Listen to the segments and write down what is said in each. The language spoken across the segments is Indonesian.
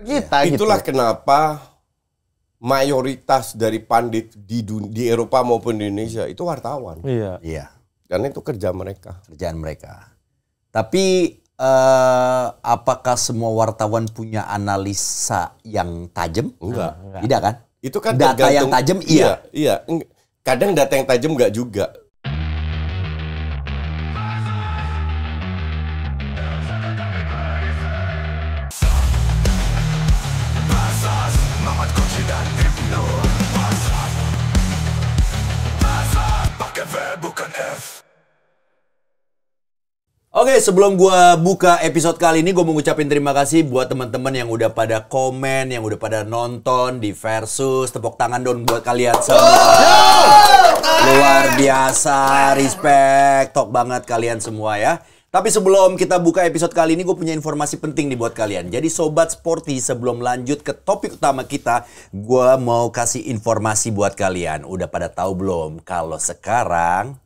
kita. Itulah gitu. kenapa mayoritas dari pandit di Eropa maupun di Indonesia itu wartawan. Iya. Karena itu kerja mereka. Kerjaan mereka. Tapi apakah semua wartawan punya analisa yang tajam? Enggak. Tidak kan? Itu kan data yang tajam, iya. Iya. Kadang data yang tajam enggak juga. Oke, sebelum gua buka episode kali ini, gue mau ngucapin terima kasih buat teman-teman yang udah pada komen, yang udah pada nonton di Versus. Tepuk tangan dong buat kalian semua. Luar biasa, respect, top banget kalian semua ya. Tapi sebelum kita buka episode kali ini, gue punya informasi penting nih buat kalian. Jadi Sobat Sporty, sebelum lanjut ke topik utama kita, gue mau kasih informasi buat kalian. Udah pada tahu belum kalau sekarang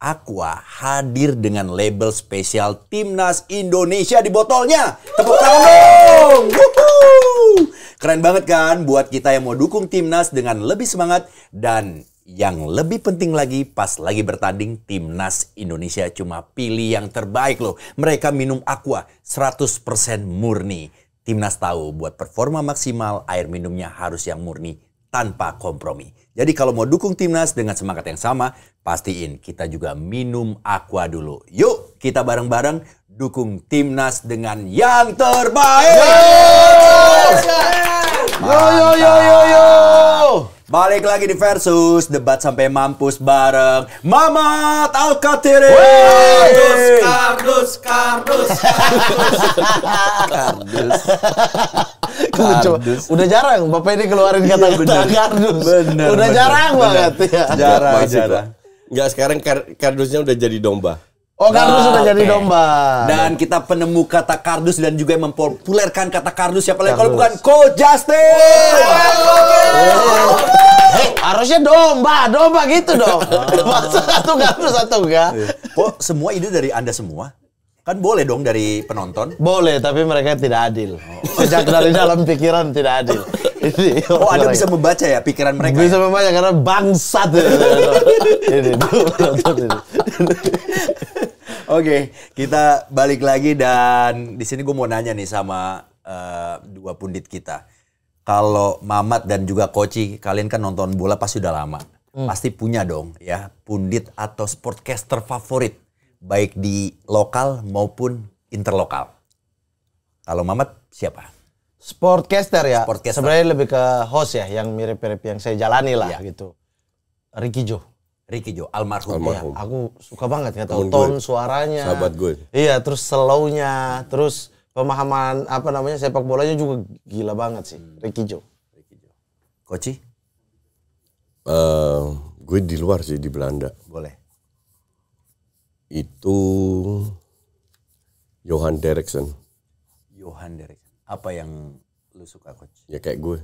Aqua hadir dengan label spesial Timnas Indonesia di botolnya. Tepuk tangan dong! Woohoo! Keren banget kan buat kita yang mau dukung Timnas dengan lebih semangat. Dan yang lebih penting lagi, pas lagi bertanding, Timnas Indonesia cuma pilih yang terbaik loh. Mereka minum Aqua 100% murni. Timnas tahu buat performa maksimal, air minumnya harus yang murni tanpa kompromi. Jadi kalau mau dukung Timnas dengan semangat yang sama, pastiin kita juga minum Aqua dulu. Yuk kita bareng-bareng dukung Timnas dengan yang terbaik. Yo. Balik lagi di Versus, debat sampai mampus bareng Mamat Al-Katiri. Kardus. Udah jarang Bapak ini keluarin kata-kata kardus. Bener, Udah jarang banget ya. Jarang. Enggak, sekarang kardusnya udah jadi domba. Oh, kardus sudah jadi domba. Dan kita penemu kata kardus dan juga yang mempopulerkan kata kardus siapa lagi kalau bukan Coach Justin. Harusnya domba gitu dong. Masa satu kardus satu enggak? Kok semua ide dari Anda semua? Kan boleh dong dari penonton. Boleh, tapi mereka tidak adil. Sejak dari dalam pikiran tidak adil. Oh, Anda bisa membaca ya pikiran mereka. Bisa membaca karena bangsat. Ini. Oke, kita balik lagi dan di sini gue mau nanya nih sama dua pundit kita. Kalau Mamat dan juga Koci, kalian kan nonton bola pasti udah lama. Pasti punya dong ya pundit atau sportcaster favorit. Baik di lokal maupun interlokal. Kalau Mamat siapa? Sportcaster ya. Sportcaster. Sebenarnya lebih ke host ya, yang mirip-mirip yang saya jalani lah gitu. Ricky Jo, almarhum. ya, aku suka banget nggak tahu Temen tone gue. suaranya. Sahabat gue. Iya, terus slow-nya, terus pemahaman sepak bolanya juga gila banget sih. Ricky Jo. Koci? Gue di luar sih, di Belanda. Boleh. Itu Johan Derksen. Apa yang lu suka, Coach? Ya kayak gue.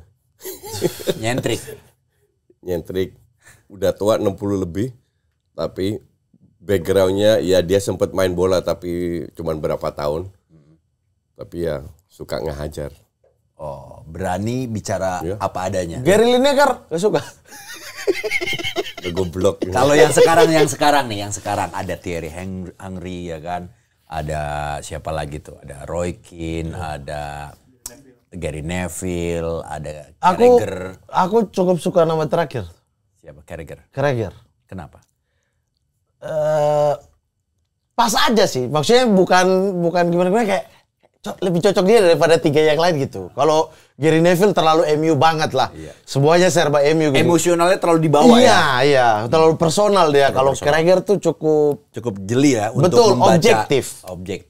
Nyentrik. Udah tua 60 lebih. Tapi backgroundnya ya dia sempat main bola tapi cuman berapa tahun. Tapi ya suka ngehajar. Oh, berani bicara apa adanya. Gary Lineker, gak suka. Goblok. Kalau yang sekarang ada Thierry Henry ya kan. Ada siapa lagi tuh? Ada Roy Keane, ada Gary Neville, ada Carragher. Aku cukup suka nama terakhir. Siapa? Carragher. Kenapa? Pas aja sih. Maksudnya bukan gimana kayak lebih cocok dia daripada tiga yang lain gitu. Kalau Gary Neville terlalu MU banget lah. Iya. Semuanya serba MU gitu. Emosionalnya terlalu dibawa ya. Iya, terlalu personal dia. Kalau Carragher tuh cukup jeli ya untuk betul, membaca. Objektif.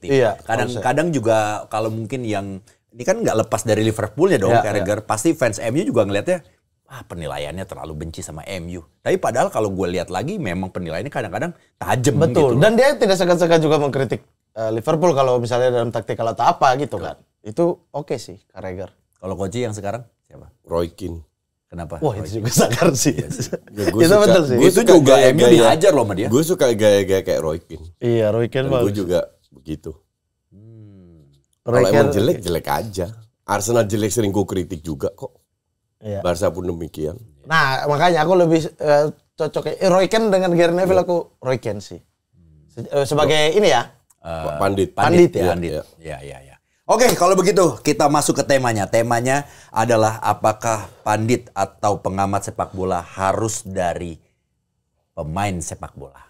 Iya, Kadang juga kalau mungkin yang ini kan nggak lepas dari Liverpoolnya dong, Carragher. Pasti fans MU juga ngelihatnya penilaiannya terlalu benci sama MU. Tapi padahal kalau gue lihat lagi memang penilaiannya kadang-kadang tajam. Betul. Gitu. Dan dia tidak segan-segan juga mengkritik Liverpool kalau misalnya dalam taktikal atau apa gitu kan. Itu oke sih Carragher. Kalau Koji yang sekarang siapa? Roy Keane. Kenapa? Wah, itu juga sakar sih. Ya, itu betul sih. Itu juga MU dihajar loh sama dia. Gue suka gaya-gaya kayak Roy Keane. Iya, Roy Keane bagus. Gue juga begitu. Roy Kalau Keane emang jelek aja. Arsenal jelek sering gue kritik juga kok. Iya. Barca pun demikian. Nah, makanya aku lebih cocok Roy Keane dengan Gary Neville, aku Roy Keane sih. Sebagai ini ya. Pandit ya. Pandit. Ya. Oke, kalau begitu kita masuk ke temanya. Temanya adalah apakah pandit atau pengamat sepak bola harus dari pemain sepak bola?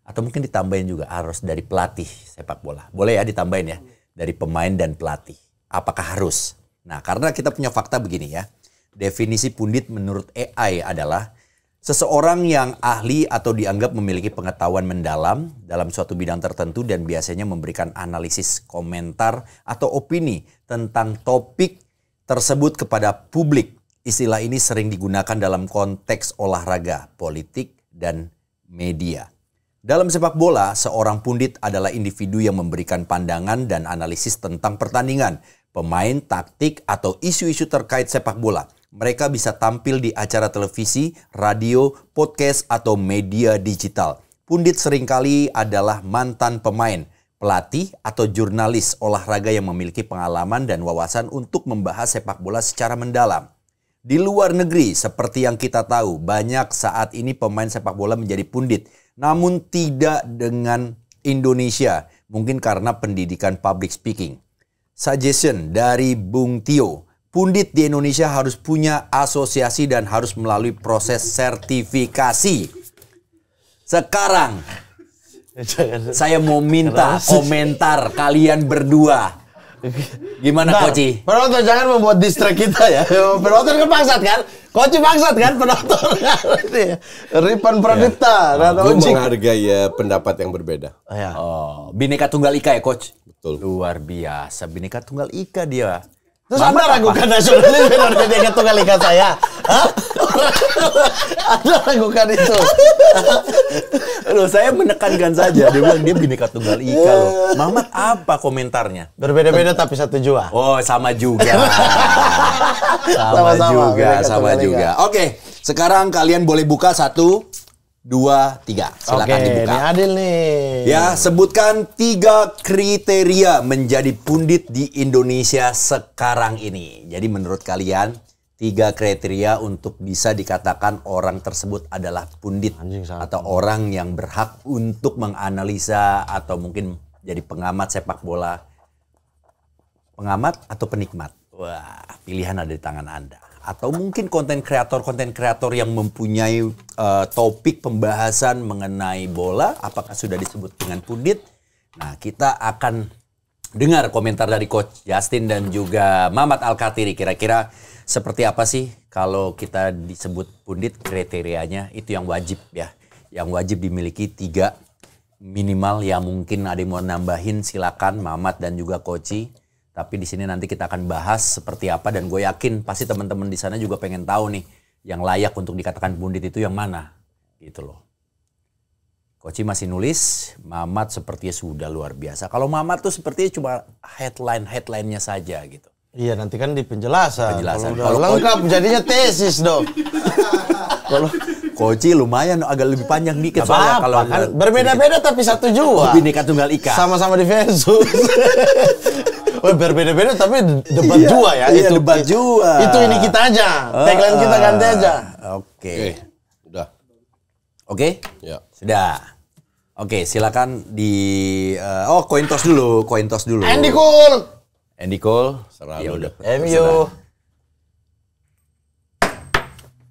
Atau mungkin ditambahin juga harus dari pelatih sepak bola. Boleh ya ditambahin ya, dari pemain dan pelatih. Apakah harus? Nah, karena kita punya fakta begini ya. Definisi pundit menurut AI adalah seseorang yang ahli atau dianggap memiliki pengetahuan mendalam dalam suatu bidang tertentu dan biasanya memberikan analisis, komentar, atau opini tentang topik tersebut kepada publik. Istilah ini sering digunakan dalam konteks olahraga, politik, dan media. Dalam sepak bola, seorang pundit adalah individu yang memberikan pandangan dan analisis tentang pertandingan, pemain, taktik, atau isu-isu terkait sepak bola. Mereka bisa tampil di acara televisi, radio, podcast, atau media digital. Pundit seringkali adalah mantan pemain, pelatih, atau jurnalis olahraga yang memiliki pengalaman dan wawasan untuk membahas sepak bola secara mendalam. Di luar negeri, seperti yang kita tahu, banyak saat ini pemain sepak bola menjadi pundit. Namun tidak dengan Indonesia, mungkin karena pendidikan public speaking. Suggestion dari Bung Tio, pundit di Indonesia harus punya asosiasi dan harus melalui proses sertifikasi. Sekarang, saya mau minta komentar kalian berdua. Gimana Koci? Penonton jangan membuat distract kita ya. Penonton kan bangsat kan? Koci bangsat kan penonton. Ripan Pradipta. Gue menghargai ya pendapat yang berbeda. Oh, Bhinneka Tunggal Ika ya Coach? Betul. Luar biasa, Bhinneka Tunggal Ika dia. Terus Anda ragukan nasionalisme dan Bhinneka Tunggal Ika saya? Hah? Anda ragukan itu? Loh, saya menekankan saja. Dia bilang dia Bhinneka Tunggal Ika loh. Mamat apa komentarnya? Berbeda-beda tapi satu jua. Oh, sama juga. Sama-sama, sama juga. Oke, sekarang kalian boleh buka 1, 2, 3. Silakan dibuka. Ini adil nih. Ya, sebutkan 3 kriteria menjadi pundit di Indonesia sekarang ini. Jadi menurut kalian 3 kriteria untuk bisa dikatakan orang tersebut adalah pundit atau orang yang berhak untuk menganalisa atau mungkin jadi pengamat sepak bola. Pengamat atau penikmat? Wah, pilihan ada di tangan Anda. Atau mungkin konten kreator yang mempunyai topik pembahasan mengenai bola, apakah sudah disebut dengan pundit? Nah, kita akan dengar komentar dari Coach Justin dan juga Mamat Al-Katiri. Kira-kira seperti apa sih kalau kita disebut pundit, kriterianya itu yang wajib ya. Yang wajib dimiliki 3 minimal, ya mungkin ada yang mau nambahin silakan Mamat dan juga Koci. Tapi di sini nanti kita akan bahas seperti apa dan gue yakin pasti teman-teman di sana juga pengen tahu nih yang layak untuk dikatakan pundit itu yang mana gitu loh. Koci masih nulis, Mamat sepertinya sudah luar biasa. Kalau Mamat tuh sepertinya cuma headline-nya saja gitu. Iya, nanti kan di penjelasan. Kalau lengkap jadinya tesis dong. Kalau Koci lumayan agak lebih panjang dikit soalnya kalau kan berbeda-beda tapi satu jua. Bhinneka Tunggal Ika. Sama-sama di versus. Oh, berbeda-beda tapi debat Iya, jua ya. Iya, itu debat jua. Itu ini kita aja. Tagline kita ganti aja. Oke. Udah. Oke? Ya. Sudah. Oke, silakan di coin toss dulu. Andy Cole. Andy Cole. Serah Ya lu udah. deh. MU.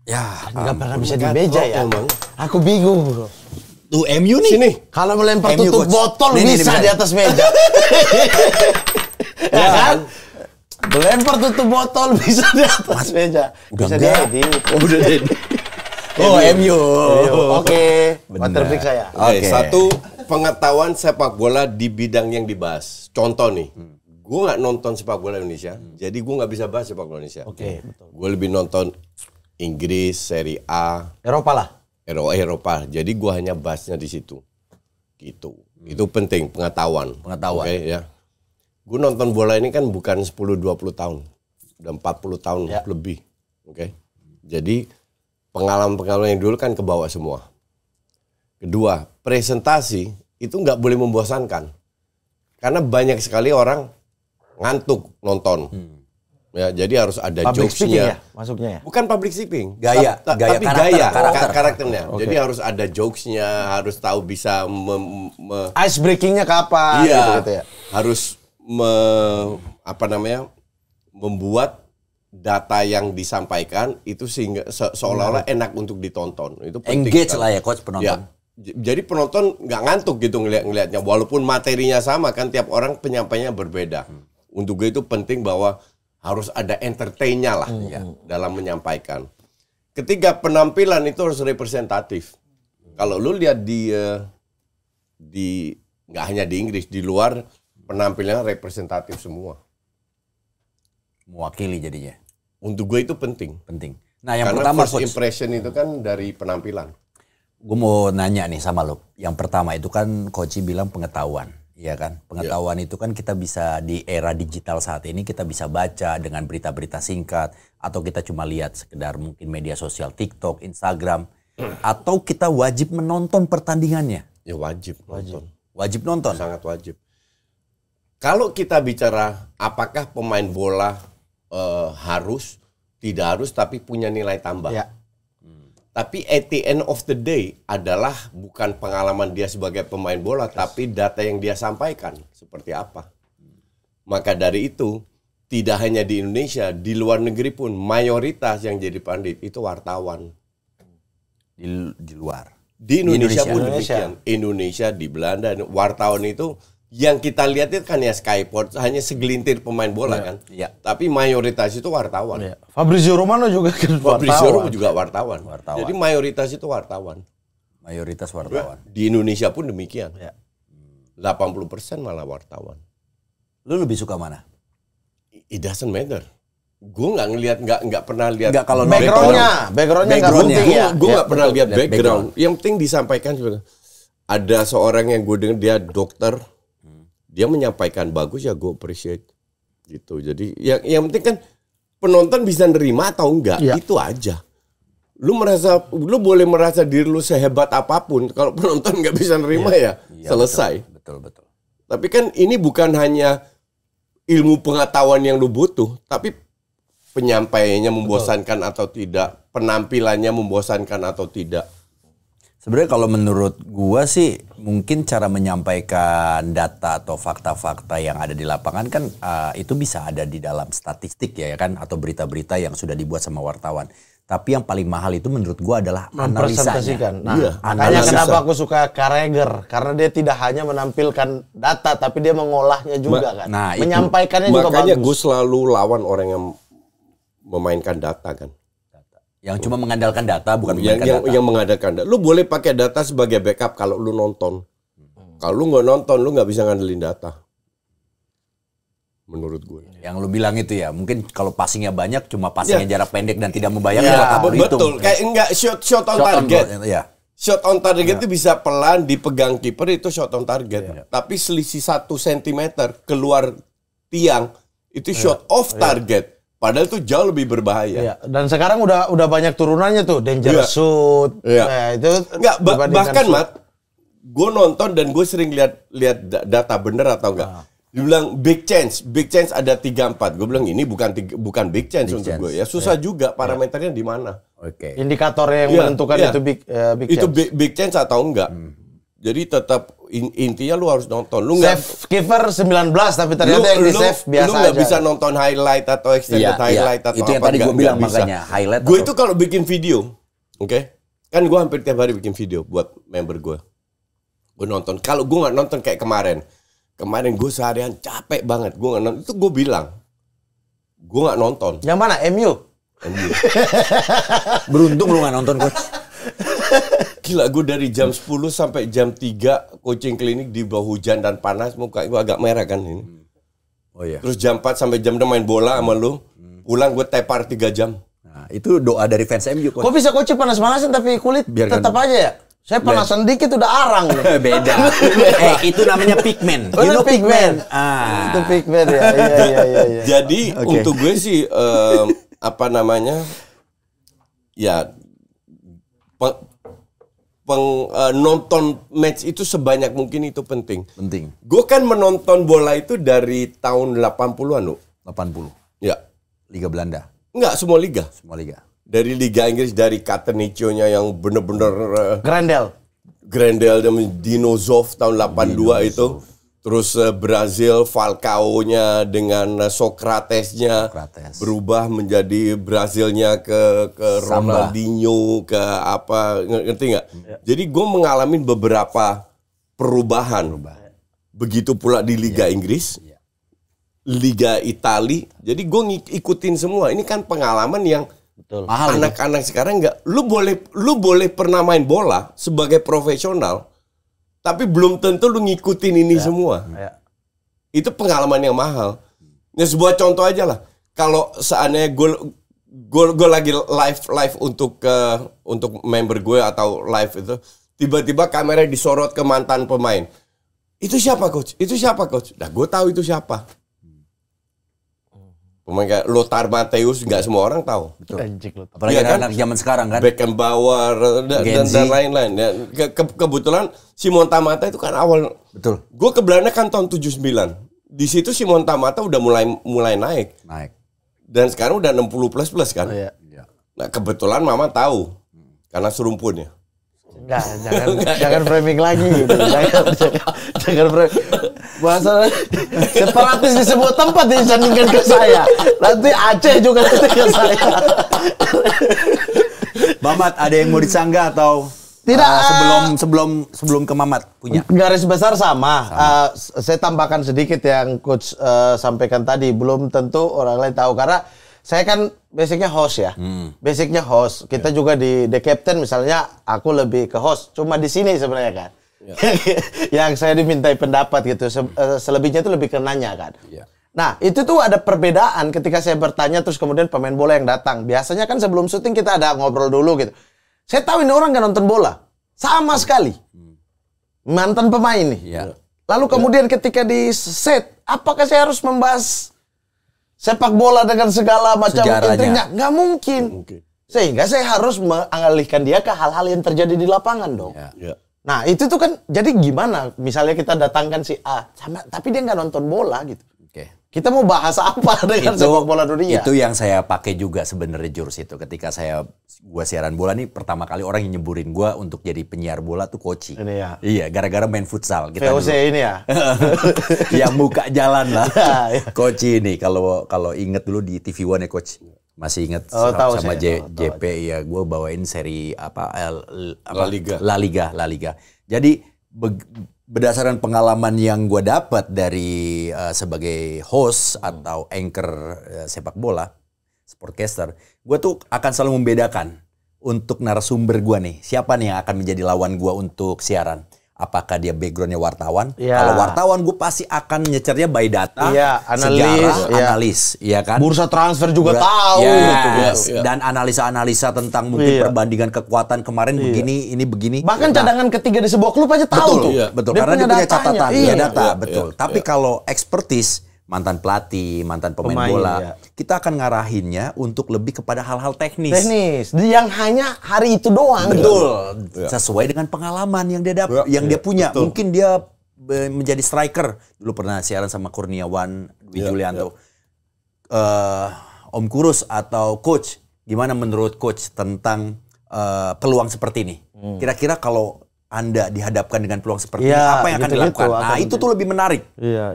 Ya, Enggak pernah bisa di meja ya. emang. Aku bingung, bro. tuh MU nih. Sini. Kalau melempar MU, tutup Coach. botol Nih, bisa bener. di atas meja. Ya kan? Melempar tutup botol bisa di atas meja. Udah Bisa enggak. diedit. Oh, udah jadi. Oh, MU. Oke. Bener. Waterpick saya. Oke, Oke. 1 pengetahuan sepak bola di bidang yang dibahas. Contoh nih, gue nggak nonton sepak bola Indonesia, jadi gue nggak bisa bahas sepak bola Indonesia. Oke, betul. Gue lebih nonton Inggris, Serie A, Eropa lah. Eropa. Jadi gue hanya bahasnya di situ. Gitu. Itu penting pengetahuan. Pengetahuan. Oke, ya. Gue nonton bola ini kan bukan 10-20 tahun. Udah 40 tahun Ya. lebih. Oke. Jadi pengalaman-pengalaman yang dulu kan kebawa semua. Kedua, presentasi itu nggak boleh membosankan. Karena banyak sekali orang ngantuk nonton. Ya, jadi harus ada Public speaking jokes-nya. ya masuknya ya. Bukan public speaking, Gaya, tapi gaya, karakternya. Oke. Jadi harus ada jokes-nya, harus tahu bisa Ice breakingnya kapan gitu ya. harus membuat data yang disampaikan itu sehingga seolah-olah enak untuk ditonton. Itu penting. Engage kan. lah ya coach penonton. Ya. Jadi penonton nggak ngantuk gitu ngelihatnya, walaupun materinya sama kan, tiap orang penyampainya berbeda. Untuk gue itu penting bahwa harus ada entertain-nya lah ya, dalam menyampaikan. Ketika penampilan itu harus representatif. Kalau lu lihat di nggak hanya di Inggris, di luar penampilannya representatif semua. Mewakili jadinya. Untuk gue itu penting. Penting. Nah yang Karena pertama first coach, impression itu kan dari penampilan. gue mau nanya nih sama lo. Yang pertama itu kan Coach bilang pengetahuan. Iya kan? Pengetahuan itu kan kita bisa di era digital saat ini kita bisa baca dengan berita-berita singkat. Atau kita cuma lihat sekedar mungkin media sosial TikTok, Instagram. Atau kita wajib menonton pertandingannya. Ya wajib nonton. Wajib nonton. Sangat wajib. Kalau kita bicara apakah pemain bola harus, tidak harus, tapi punya nilai tambah. Ya. Tapi at the end of the day adalah bukan pengalaman dia sebagai pemain bola, tapi data yang dia sampaikan seperti apa. Maka dari itu, tidak hanya di Indonesia, di luar negeri pun mayoritas yang jadi pandit itu wartawan. Di luar. Di Indonesia pun Indonesia. demikian. Indonesia, di Belanda, wartawan itu yang kita lihat itu kan ya Skyport, hanya segelintir pemain bola kan. Iya. Tapi mayoritas itu wartawan. Ya. Fabrizio Romano juga kan Fabrizio wartawan. juga wartawan. Wartawan. Jadi mayoritas itu wartawan. Mayoritas wartawan. Di Indonesia pun demikian. Ya. 80% malah wartawan. Lu lebih suka mana? It doesn't matter. Gue nggak pernah lihat Nggak, kalau Backgroundnya nggak penting ya. Gue nggak pernah lihat Lihat background. Yang penting disampaikan sebenarnya. Ada seorang yang gue dengar dia dokter, dia menyampaikan bagus ya, gue appreciate gitu. Jadi yang penting kan penonton bisa nerima atau enggak, Ya. itu aja. Lu boleh merasa diri lu sehebat apapun, kalau penonton nggak bisa nerima ya Iya, selesai. Betul. Tapi kan ini bukan hanya ilmu pengetahuan yang lu butuh, tapi penyampaiannya membosankan atau tidak, penampilannya membosankan atau tidak. Sebenarnya kalau menurut gua sih mungkin cara menyampaikan data atau fakta-fakta yang ada di lapangan kan itu bisa ada di dalam statistik ya kan, atau berita-berita yang sudah dibuat sama wartawan. Tapi yang paling mahal itu menurut gua adalah Mempresentasikan. analisanya. Nah, Iya, makanya analisa. kenapa aku suka Carragher, karena dia tidak hanya menampilkan data tapi dia mengolahnya juga kan. nah, itu. Menyampaikannya juga Makanya gue bagus. selalu lawan orang yang memainkan data kan. Yang cuma mengandalkan data bukan mengandalkan data. Yang mengadakan data. Lu boleh pakai data sebagai backup kalau lu nonton. Kalau lu nggak nonton, lu nggak bisa ngandelin data. Menurut gue. Yang lu bilang itu ya, mungkin kalau passingnya banyak cuma passingnya jarak pendek dan tidak membayangkan Ya, bakal berhitung. betul. Kayak enggak shot on Shot on target. goal, ya. Shot on target itu bisa pelan dipegang kiper, itu shot on target. Tapi selisih 1 cm keluar tiang itu shot off target. Padahal itu jauh lebih berbahaya. Iya, dan sekarang udah banyak turunannya tuh, danger Iya. shoot. Iya. Nah, itu Enggak, dibandingkan bahkan shoot. Mat, gue nonton dan gue sering lihat data bener atau enggak. Dia bilang big chance ada 3-4. Gue bilang ini bukan big chance Big untuk chance. gue ya. Susah juga parameternya di mana. Oke. Indikator yang Iya, menentukan iya. itu big Itu chance. big chance atau enggak. Jadi tetap intinya lu harus nonton. Lu nggak Save kiper 19 tapi ternyata yang di save biasa lu nggak aja. bisa nonton highlight atau extended Iya, highlight iya. atau Itu yang apa, tadi nggak gua bilang bisa. makanya, highlight Gue atau- itu kalau bikin video, oke, kan gue hampir tiap hari bikin video buat member gue. Gue nonton. Kalau gue nggak nonton kayak kemarin gue seharian capek banget. Gue nggak nonton. Itu gue bilang, gue nggak nonton. Yang mana? MU? Beruntung lu nggak nonton coach. Gila, gue dari jam 10 sampai jam 3 coaching klinik di bawah hujan dan panas, muka gue agak merah kan ini. Oh iya. Terus jam 4 sampai jam 6 main bola sama lu. Pulang gue tepar 3 jam. Nah, itu doa dari fans MU coach. Kok bisa coach panas-panasan tapi kulit Biarkan- tetap aja ya? Saya panasan dikit udah arang. Beda. Itu namanya pigment. Oh, itu pigment. Ah. Itu pigment ya. Iya. Jadi untuk gue sih ya nonton match itu sebanyak mungkin itu penting. Penting. Gue kan menonton bola itu dari tahun 80-an, loh. 80. Ya. Liga Belanda, Enggak, semua liga. semua liga. Dari Liga Inggris, dari Catenaccio-nya yang bener-bener Grendel dan Dino Zoff tahun 82 itu. Terus Brazil, Falcao-nya dengan Socrates-nya berubah menjadi Brazilnya ke Ronaldinho, ke apa, ngerti nggak? Jadi gue mengalami beberapa perubahan. Begitu pula di Liga Inggris, Liga Itali. Jadi gue ikutin semua. Ini kan pengalaman yang anak-anak sekarang nggak. Lu boleh pernah main bola sebagai profesional, tapi belum tentu lu ngikutin ini semua. Itu pengalaman yang mahal. Ya sebuah contoh aja lah. Kalau seandainya gue lagi live untuk member gue atau live itu, tiba-tiba kamera disorot ke mantan pemain. Itu siapa coach? Itu siapa coach? Nah gue tahu itu siapa. Pemain kayak Lothar Matthäus nggak semua orang tahu. Betul. Apalagi anak zaman sekarang kan. Beckenbauer dan lain-lain. Ya, kebetulan Simon Tamata itu kan awal. Betul. Gue ke Belanda kan tahun 79. Di situ Simon Tamata udah mulai naik. Dan sekarang udah 60 plus kan. Nah kebetulan Mama tahu karena serumpunnya. Enggak, jangan framing lagi gitu. Jangan framing. Masalah separatis di sebuah tempat disandingkan ke saya. Nanti Aceh juga nanti ke saya. Mamat, ada yang mau disanggah atau tidak? Sebelum ke Mamat punya. Garis besar sama. Saya tambahkan sedikit yang coach sampaikan tadi. Belum tentu orang lain tahu karena saya kan basicnya host ya. Basicnya host. Kita juga di The Captain misalnya aku lebih ke host. Cuma di sini sebenarnya kan. Yang saya dimintai pendapat gitu. Selebihnya itu lebih ke nanya kan. Nah itu tuh ada perbedaan ketika saya bertanya terus kemudian pemain bola yang datang. Biasanya kan sebelum syuting kita ada ngobrol dulu gitu. Saya tahu ini orang gak nonton bola. Sama sekali. Mantan pemain nih. Lalu kemudian ketika di set, apakah saya harus membahas sepak bola dengan segala macam intriknya? Nggak mungkin. Sehingga saya harus mengalihkan dia ke hal-hal yang terjadi di lapangan dong. Nah itu tuh kan, jadi gimana? Misalnya kita datangkan si A, tapi dia nggak nonton bola gitu. Kita mau bahas apa dengan sepak bola dunia? Itu yang saya pakai juga sebenarnya jurus itu. Ketika gua siaran bola nih, pertama kali orang yang nyeburin gua untuk jadi penyiar bola tuh Koci. Ini ya. Iya, gara-gara main futsal. Kita VOC dulu. Ini ya. Yang buka jalan lah. Koci ini kalau inget dulu di TV One ya Coach. Masih inget sama JP ya, gua bawain seri La Liga. Jadi berdasarkan pengalaman yang gue dapat dari sebagai host atau anchor sepak bola, sportcaster, gue tuh akan selalu membedakan untuk narasumber gue nih. Siapa nih yang akan menjadi lawan gue untuk siaran? Apakah dia backgroundnya wartawan? Kalau wartawan gue pasti akan nyecernya by data, analis, ya kan? Bursa transfer juga tahu. Gitu. Dan analisa-analisa tentang mungkin perbandingan kekuatan kemarin begini, ini begini. Bahkan cadangan ketiga di sebuah klub aja tahu tuh. Betul. Karena dia punya catatan, data. Betul. Tapi kalau expertise, mantan pelatih, mantan pemain bola, kita akan ngarahinnya untuk lebih kepada hal-hal teknis. Yang hanya hari itu doang. Betul. Sesuai dengan pengalaman yang dia dapat, yang dia punya. Betul. Mungkin dia menjadi striker. Dulu pernah siaran sama Kurniawan Dwi Julianto. Om Kurus atau coach, gimana menurut coach tentang peluang seperti ini? Kira-kira kalau Anda dihadapkan dengan peluang seperti ini, apa yang akan dilakukan? Nah, itu tuh lebih menarik.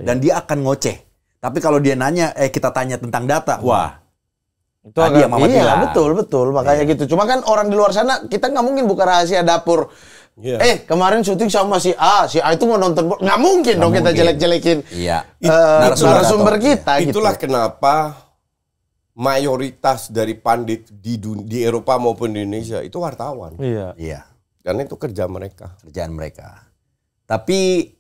Dan dia akan ngoceh. Tapi kalau dia nanya, kita tanya tentang data, wah, itu tadi yang Mamat bilang. Betul. Makanya gitu. Cuma kan orang di luar sana, kita nggak mungkin buka rahasia dapur. Kemarin syuting sama si A itu mau nonton bola. Nggak mungkin dong kita jelek-jelekin narasumber kita. Itulah kenapa mayoritas dari pandit di Eropa maupun di Indonesia itu wartawan. Iya. Karena itu kerjaan mereka. Tapi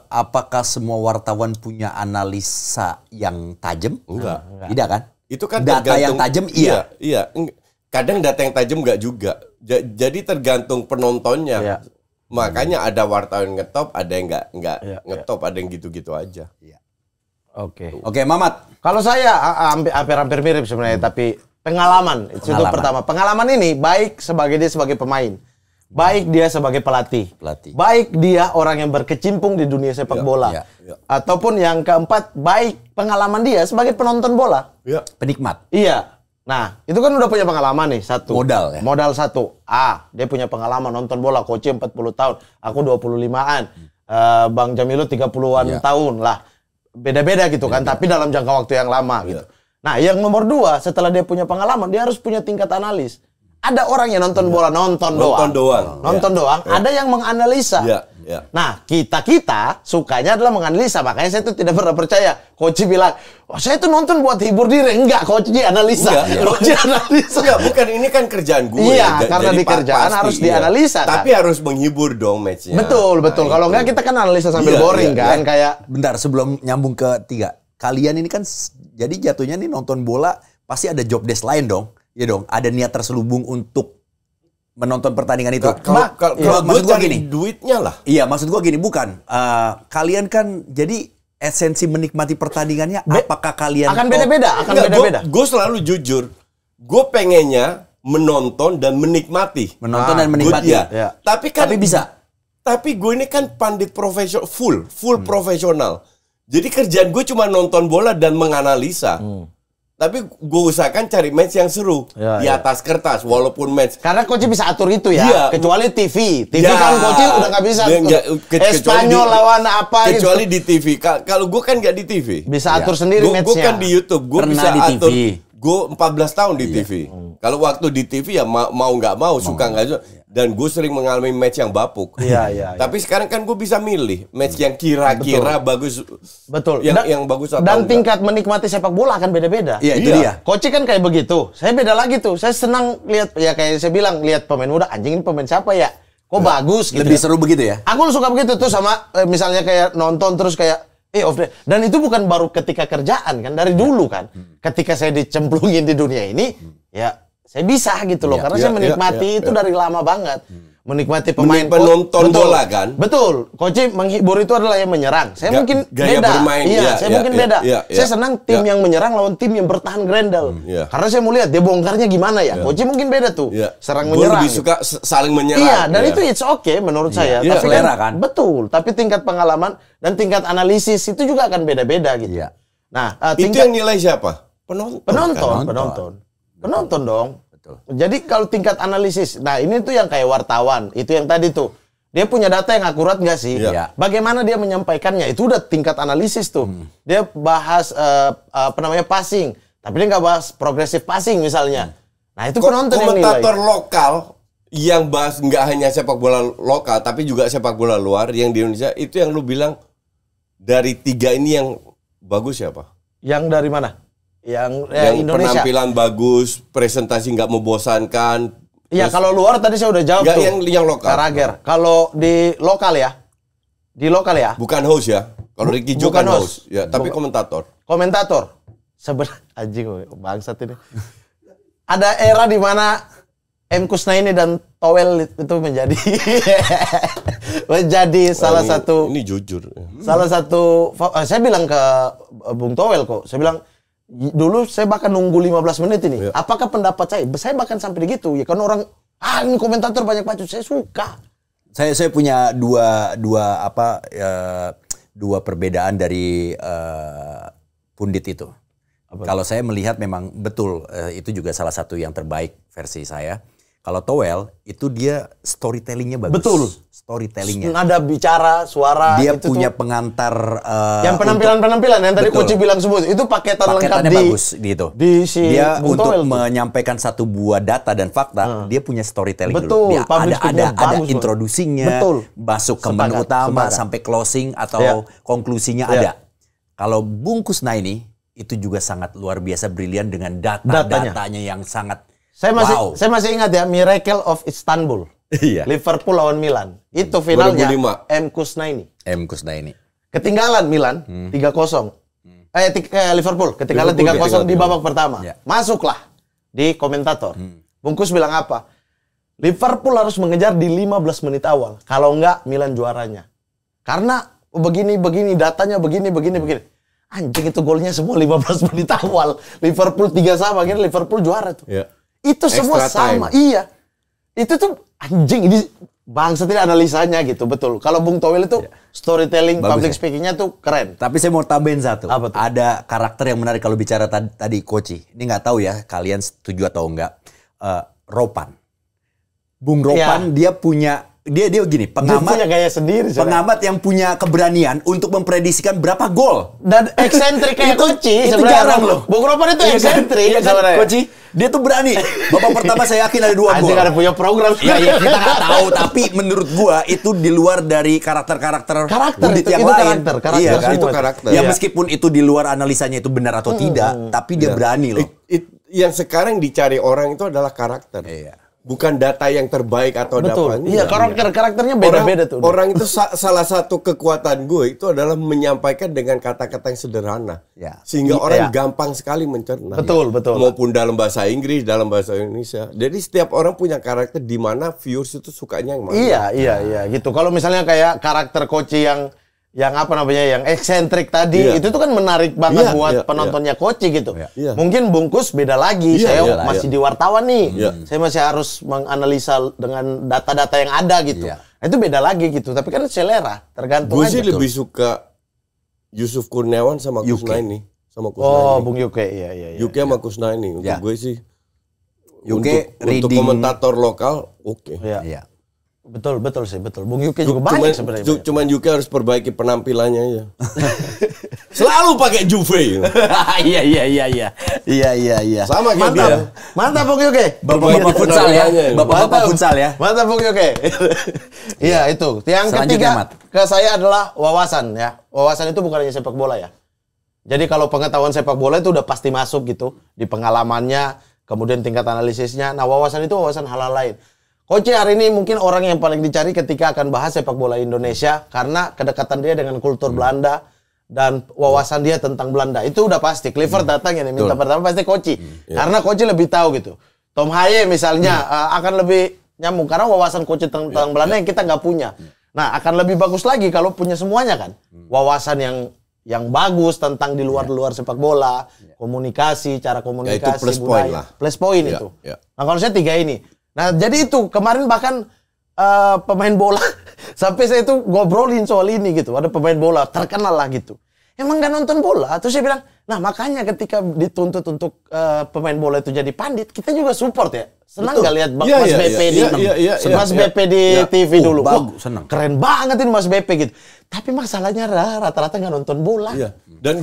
apakah semua wartawan punya analisa yang tajam? Enggak. Tidak kan? Itu kan data yang tajam, iya. Kadang data yang tajam enggak juga. Jadi tergantung penontonnya. Makanya ada wartawan ngetop, ada yang enggak ngetop, ada yang gitu-gitu aja. Oke, Mamat. Kalau saya hampir mirip sebenarnya, tapi pengalaman itu pertama. Pengalaman ini baik sebagai pemain. Baik dia sebagai pelatih. Baik dia orang yang berkecimpung di dunia sepak bola. Ataupun yang keempat, baik pengalaman dia sebagai penonton bola. Penikmat. Iya. Nah, itu kan udah punya pengalaman nih, satu. Modal ya? Modal satu. Dia punya pengalaman nonton bola, coach 40 tahun. Aku 25-an. Bang Jamilu 30-an tahun lah. Beda-beda gitu kan, tapi dalam jangka waktu yang lama gitu. Nah, yang nomor 2, setelah dia punya pengalaman, dia harus punya tingkat analis. Ada orang yang nonton bola, nonton doang. Ada yang menganalisa. Nah, kita sukanya adalah menganalisa. Makanya saya tuh tidak pernah percaya. Coach bilang, saya tuh nonton buat hibur diri. Enggak, Coach analisa. Coach analisa. Enggak, bukan, ini kan kerjaan gue. Iya, karena di kerjaan harus dianalisa. Tapi harus menghibur dong matchnya. Betul. Kalau enggak kita kan analisa sambil boring kan. Kayak, bentar, sebelum nyambung ke 3. Kalian ini kan, jadi jatuhnya nih nonton bola, pasti ada job desk lain dong. Iya dong, ada niat terselubung untuk menonton pertandingan itu. Kalau maksud gua gini, duitnya lah. Iya, maksud gua gini, bukan. Kalian kan jadi esensi menikmati pertandingannya, apakah kalian akan beda-beda? Gue selalu jujur. Gue pengennya menonton dan menikmati. Ya. Tapi bisa. Tapi gue ini kan pandit profesional, full profesional. Jadi kerjaan gue cuma nonton bola dan menganalisa. Tapi gue usahakan cari match yang seru di atas kertas, walaupun match. Karena coach bisa atur itu ya, kecuali TV. TV kan coach udah nggak bisa. Espanyol lawan apa kecuali di TV. Kalau gue kan nggak di TV. Bisa atur sendiri matchnya. Gue kan di YouTube, gue bisa atur. Gue 14 tahun di TV. Kalau waktu di TV ya mau nggak mau, suka nggak suka. Dan gue sering mengalami match yang bapuk. Iya. Tapi sekarang kan gue bisa milih match yang kira-kira bagus. Betul. Yang bagus atau dan tingkat menikmati sepak bola akan beda-beda. Iya, itu dia. Coach kan kayak begitu. Saya beda lagi tuh. Saya senang lihat, ya kayak saya bilang, lihat pemain muda. Anjing, ini pemain siapa ya? Kok bagus gitu. Lebih seru begitu ya? Aku suka begitu tuh sama misalnya kayak nonton terus kayak dan itu bukan baru ketika kerjaan kan, dari dulu kan. Ketika saya dicemplungin di dunia ini, ya saya bisa gitu loh, karena saya menikmati itu dari lama banget. Menikmati pemain penonton bola kan. Betul. Coach menghibur itu adalah yang menyerang. Saya mungkin gaya beda. Bermain. Saya mungkin beda. Saya senang tim yang menyerang lawan tim yang bertahan grendel. Karena saya mau lihat dia bongkarnya gimana ya. Coach mungkin beda tuh. Serang menyerang. Gue lebih suka saling menyerang. Iya, dan itu it's okay menurut saya. Tapi selera kan. Betul. Tapi tingkat pengalaman dan tingkat analisis itu juga akan beda-beda gitu. Nah, itu yang nilai siapa? Penonton dong. Jadi kalau tingkat analisis, nah ini tuh yang kayak wartawan, itu yang tadi tuh. Dia punya data yang akurat nggak sih? Bagaimana dia menyampaikannya, itu udah tingkat analisis tuh. Dia bahas passing, tapi dia nggak bahas progressive passing misalnya. Nah itu penonton yang nilai. Komentator lokal yang bahas nggak hanya sepak bola lokal, tapi juga sepak bola luar yang di Indonesia, itu yang lu bilang dari 3 ini yang bagus siapa? Yang dari mana? Yang penampilan Indonesia. bagus, presentasi nggak membosankan. Iya, kalau luar tadi saya udah jawab tuh. Yang lokal. Karager. Kalau di lokal ya. Bukan host ya. Kalau Ricky Jo kan host. Ya, tapi komentator. Sebenarnya anjing bangsat ini. Ada era di mana M. Kusnaini dan Towel itu menjadi salah satu. Ini jujur. Salah satu. Saya bilang ke Bung Towel kok. Saya bilang, dulu saya bahkan nunggu 15 menit ini. Apakah pendapat saya bahkan sampai begitu ya, kan orang ini komentator banyak bacot. Saya suka. Saya punya dua perbedaan dari pundit itu. Kalau saya melihat memang betul itu juga salah satu yang terbaik versi saya. Kalau Towel itu dia storytellingnya bagus. Betul. Storytellingnya. Nada bicara, suara. Dia punya pengantar. Yang penampilan yang tadi Coach bilang sebut itu paketan lengkap bagus gitu. Dia untuk menyampaikan satu buah data dan fakta, dia punya storytelling dulu. Dia ada introduksinya, masuk ke menu utama sampai closing atau konklusinya ada. Kalau Bung Kusnaini itu juga sangat luar biasa brilian dengan datanya yang sangat. Saya masih ingat ya, Miracle of Istanbul. Liverpool lawan Milan. Itu finalnya 2005. M. Kusnaini. Ketinggalan Milan 3-0. Liverpool ketinggalan 3-0 di babak pertama. Masuklah di komentator. Bung Kus bilang apa? Liverpool harus mengejar di 15 menit awal. Kalau enggak Milan juaranya. Karena begini datanya begini. Anjing, itu golnya semua 15 menit awal. Liverpool 3-0 akhirnya Liverpool juara tuh. Itu semua Extra sama. time. Iya. Itu tuh anjing ini bangsa tidak analisanya gitu, betul. Kalau Bung Towel itu storytelling, Bagus public ya? speakingnya tuh keren. Tapi saya mau tambahin satu. Apa tuh? Ada karakter yang menarik kalau bicara tadi Koci. Ini nggak tahu ya kalian setuju atau enggak. Ropan. Bung Ropan dia punya dia gini, Dia punya gaya sendiri. pengamat yang punya keberanian untuk memprediksikan berapa gol. Dan eksentrik kayak Koci. Itu sebenarnya. jarang loh. Bung Ropan itu Iya kan? eksentrik Iya kan, sebenarnya. Koci? Dia tuh berani. Babak pertama saya yakin ada 2 gol. Anjing ada punya program. Ya, kita nggak tahu, tapi menurut gua itu di luar dari karakter Karakter, yang itu lain. karakter Iya kan? semua. Itu karakter. Ya Iya. meskipun itu di luar analisanya itu benar atau tidak, tapi dia berani loh. Yang sekarang dicari orang itu adalah karakter. Iya. Bukan data yang terbaik atau Betul. apa. Iya, karakternya beda-beda tuh. Orang itu salah satu kekuatan gue itu adalah menyampaikan dengan kata-kata yang sederhana. Ya. Sehingga orang Iya. gampang sekali mencerna. Betul. Maupun dalam bahasa Inggris, dalam bahasa Indonesia. Jadi setiap orang punya karakter di mana viewers itu sukanya yang mana. Iya, gitu. Kalau misalnya kayak karakter Koci yang apa namanya, yang eksentrik tadi, Iya. itu tuh kan menarik banget Iya, buat iya, penontonnya Koci gitu. Iya. Mungkin bungkus beda lagi. Iya, Saya iya, masih iya. di wartawan nih. Iya. Saya masih harus menganalisa dengan data-data yang ada gitu. Iya. Itu beda lagi gitu. Tapi kan selera, tergantung Gue aja. sih lebih suka Yusuf Kurniawan sama Kusnaini. Sama Oh, Kusnaini. Bung Yuke, iya. Yuke sama Kusnaini. Untuk Ya. gue sih. Yuke untuk reading. komentator lokal, oke. Iya. Iya. Betul sih, betul. Bung Yuke juga banyak sebenarnya. Cuman Yuke harus perbaiki penampilannya ya. Selalu pakai Juve. Iya. Sama kayak dia. Mantap Bung Yuke. Bapak-bapak futsal ya. Penampilannya. Bapak-bapak futsal ya. Mantap Bung Yuke. Iya itu. Yang Selanjutnya, ketiga Mat. ke saya adalah wawasan ya. Wawasan itu bukan hanya sepak bola ya. Jadi kalau pengetahuan sepak bola itu udah pasti masuk gitu di pengalamannya, kemudian tingkat analisisnya. Nah wawasan itu wawasan hal-hal lain. Koci hari ini mungkin orang yang paling dicari ketika akan bahas sepak bola Indonesia karena kedekatan dia dengan kultur Belanda dan wawasan dia tentang Belanda. Itu udah pasti. Clifford datang yang minta pertama pasti Koci. Karena Koci lebih tahu gitu. Tom Haye misalnya akan lebih nyambung karena wawasan Koci tentang Belanda yang kita nggak punya. Nah, akan lebih bagus lagi kalau punya semuanya kan. Wawasan yang bagus tentang di luar sepak bola, komunikasi, cara komunikasi, Ya, itu plus point lah. Plus point Ya, itu. ya. Nah, kalau saya 3 ini. Nah, jadi itu kemarin bahkan pemain bola sampai saya itu ngobrolin soal ini gitu. Ada pemain bola terkenal lah gitu. Emang nggak nonton bola? Terus saya bilang, nah makanya ketika dituntut untuk pemain bola itu jadi pandit, kita juga support ya. Senang nggak lihat Iya, Mas iya, BP iya, di iya, iya, Mas iya. BP di Iya. TV dulu. Wah, bagus, senang. keren banget ini Mas BP gitu. Tapi masalahnya rata-rata nggak nonton bola. Iya. Dan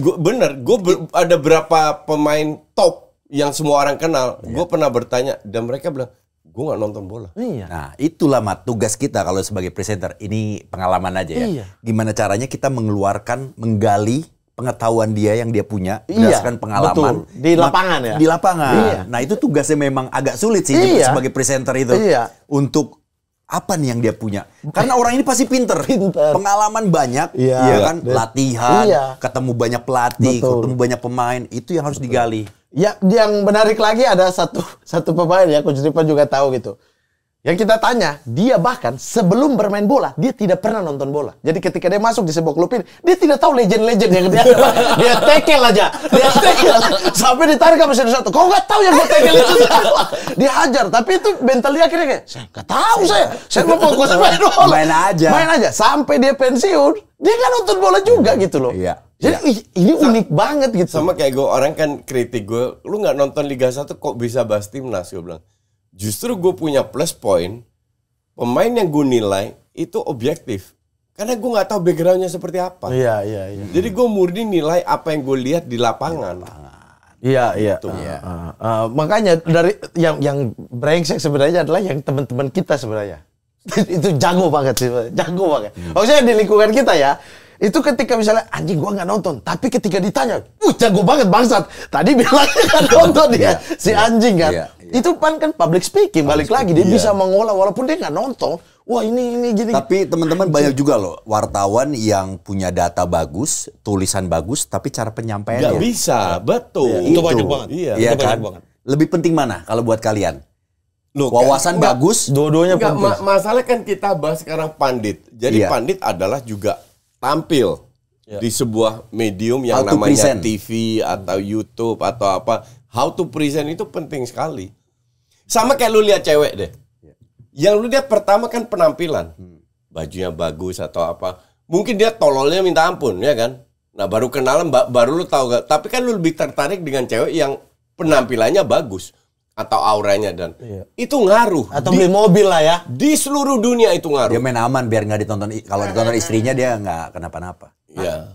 ada berapa pemain top yang semua orang kenal. Gue pernah bertanya dan mereka bilang, gue nggak nonton bola. Iya. Nah, itulah Mat, tugas kita kalau sebagai presenter. Ini pengalaman aja ya. Iya. Gimana caranya kita menggali pengetahuan dia yang dia punya Iya, berdasarkan pengalaman. betul. Di lapangan ya? Di lapangan. Iya. Nah, itu tugasnya memang agak sulit sih Iya. sebagai presenter itu. Iya. Untuk apa nih yang dia punya? Karena orang ini pasti pinter. Pinter. Pengalaman banyak, Iya. ya kan? Iya. Latihan, Iya. ketemu banyak pelatih, Betul. ketemu banyak pemain. Itu yang harus digali. Ya, yang menarik lagi ada satu pemain ya, Coach Ripan juga tahu gitu. Yang kita tanya, dia bahkan sebelum bermain bola, dia tidak pernah nonton bola. Jadi ketika dia masuk di sebuah klub ini, dia tidak tahu legend-legend yang dia dia tackle aja. Dia tackle. Sampai ditarik sama satu. Kau nggak tahu yang gue tackle itu siapa? Dia hajar. Tapi itu mental dia akhirnya kayak, saya nggak tahu saya. Saya mau fokus main bola. Main aja. Sampai dia pensiun, dia nggak nonton bola juga gitu loh. Iya. Jadi ini unik banget gitu. Sama kayak gue, orang kan kritik gue, lu nggak nonton Liga 1 kok bisa bahas timnas, gue bilang. Justru gue punya plus point, pemain yang gue nilai itu objektif. Karena gue nggak tahu backgroundnya seperti apa. Iya. Jadi gue murni nilai apa yang gue lihat di lapangan. Iya. Makanya dari yang brengsek sebenarnya adalah yang teman-teman kita sebenarnya. Itu jago banget sih, jago banget. Maksudnya di lingkungan kita ya, itu ketika misalnya anjing gua nggak nonton, tapi ketika ditanya, jago banget bangsat. Tadi bilang nggak nonton dia, si anjing kan. Iya. Itu kan public speaking, balik lagi dia bisa mengolah walaupun dia nggak nonton. Wah ini gini. Tapi teman-teman banyak juga loh wartawan yang punya data bagus, tulisan bagus, tapi cara penyampaiannya Gak bisa, betul. Itu banyak banget. Iya. Iya itu kan? banyak banget. Lebih penting mana kalau buat kalian? Loh, Wawasan kan- bagus, Dua-duanya Enggak, penting. masalah kan kita bahas sekarang pandit. Jadi Iya. pandit adalah juga tampil di sebuah medium yang How to namanya present. TV atau YouTube atau apa. How to present itu penting sekali. Sama kayak lu lihat cewek deh. Yang lu lihat pertama kan penampilan. Bajunya bagus atau apa. Mungkin dia tololnya minta ampun, ya kan? Nah, baru kenalan, baru lu tahu gak. Tapi kan lu lebih tertarik dengan cewek yang penampilannya bagus. Atau auranya dan itu ngaruh. Atau beli mobil lah ya. Di seluruh dunia itu ngaruh. Dia main aman biar nggak ditonton. Kalau ditonton istrinya dia nggak kenapa-napa. Iya.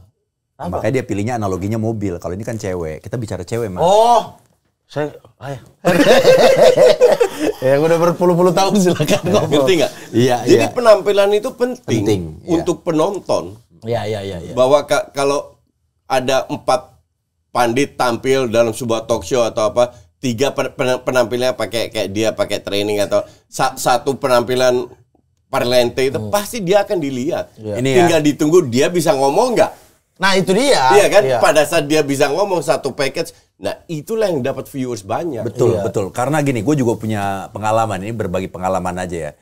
Makanya dia pilihnya analoginya mobil. Kalau ini kan cewek. Kita bicara cewek, Mas. Oh, yang udah berpuluh-puluh tahun silakan ngomong. Ngerti nggak? Iya, Jadi iya. penampilan itu penting Iya. untuk penonton. Iya. Bahwa kalau ada 4 pandit tampil dalam sebuah talk show atau apa, 3 penampilannya pakai kayak dia pakai training atau satu penampilan parlente itu pasti dia akan dilihat. Ini Tinggal ditunggu dia bisa ngomong nggak. Nah itu dia. Iya kan? Pada saat dia bisa ngomong satu package, nah itulah yang dapat viewers banyak. Betul, betul. Karena gini, gue juga punya pengalaman. Ini berbagi pengalaman aja ya.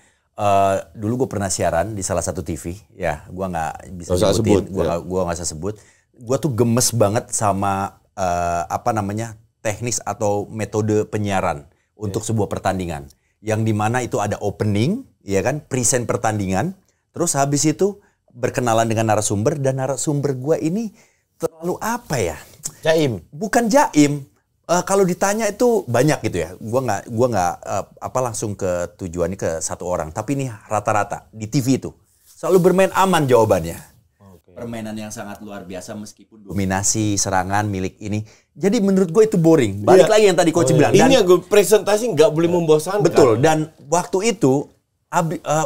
Dulu gue pernah siaran di salah satu TV. Ya, gue nggak bisa sebutin. Gue nggak usah sebut. Gue tuh gemes banget sama teknis atau metode penyiaran untuk sebuah pertandingan. Yang dimana itu ada opening, ya kan, present pertandingan. Terus habis itu berkenalan dengan narasumber, dan narasumber gue ini terlalu apa ya? Jaim. Bukan jaim. Kalau ditanya itu banyak gitu ya. Gua nggak langsung ke tujuannya ke satu orang. Tapi ini rata-rata di TV itu selalu bermain aman jawabannya. Permainan yang sangat luar biasa meskipun dominasi serangan milik ini. Jadi menurut gue itu boring. Balik lagi yang tadi coach bilang. Ini yang gue presentasi nggak boleh membosankan. Betul. Dan waktu itu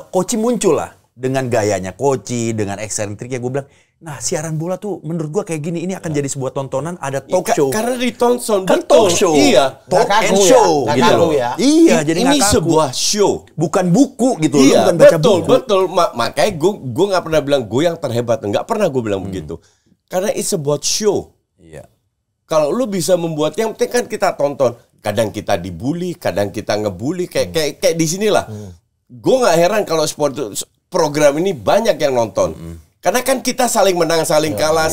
coach muncul lah dengan gayanya coach, dengan eksentriknya. Gue bilang, nah siaran bola tuh menurut gue kayak gini, ini akan jadi sebuah tontonan, ada talk show. Karena ditonton, kan talk show. Iya. Talk and show. Nggak Gitu kaku loh. ya. Iya, jadi ini nggak kaku. sebuah show. Bukan buku gitu. Iya, bukan baca betul, buku. betul. Makanya gue nggak pernah bilang gue yang terhebat. Nggak pernah gue bilang begitu. Karena it's about show. Iya. Kalau lu bisa membuat, yang penting kan kita tonton. Kadang kita dibully, kadang kita ngebully. Kayak di sinilah. Gue nggak heran kalau program ini banyak yang nonton. Karena kan kita saling menang, saling kalah,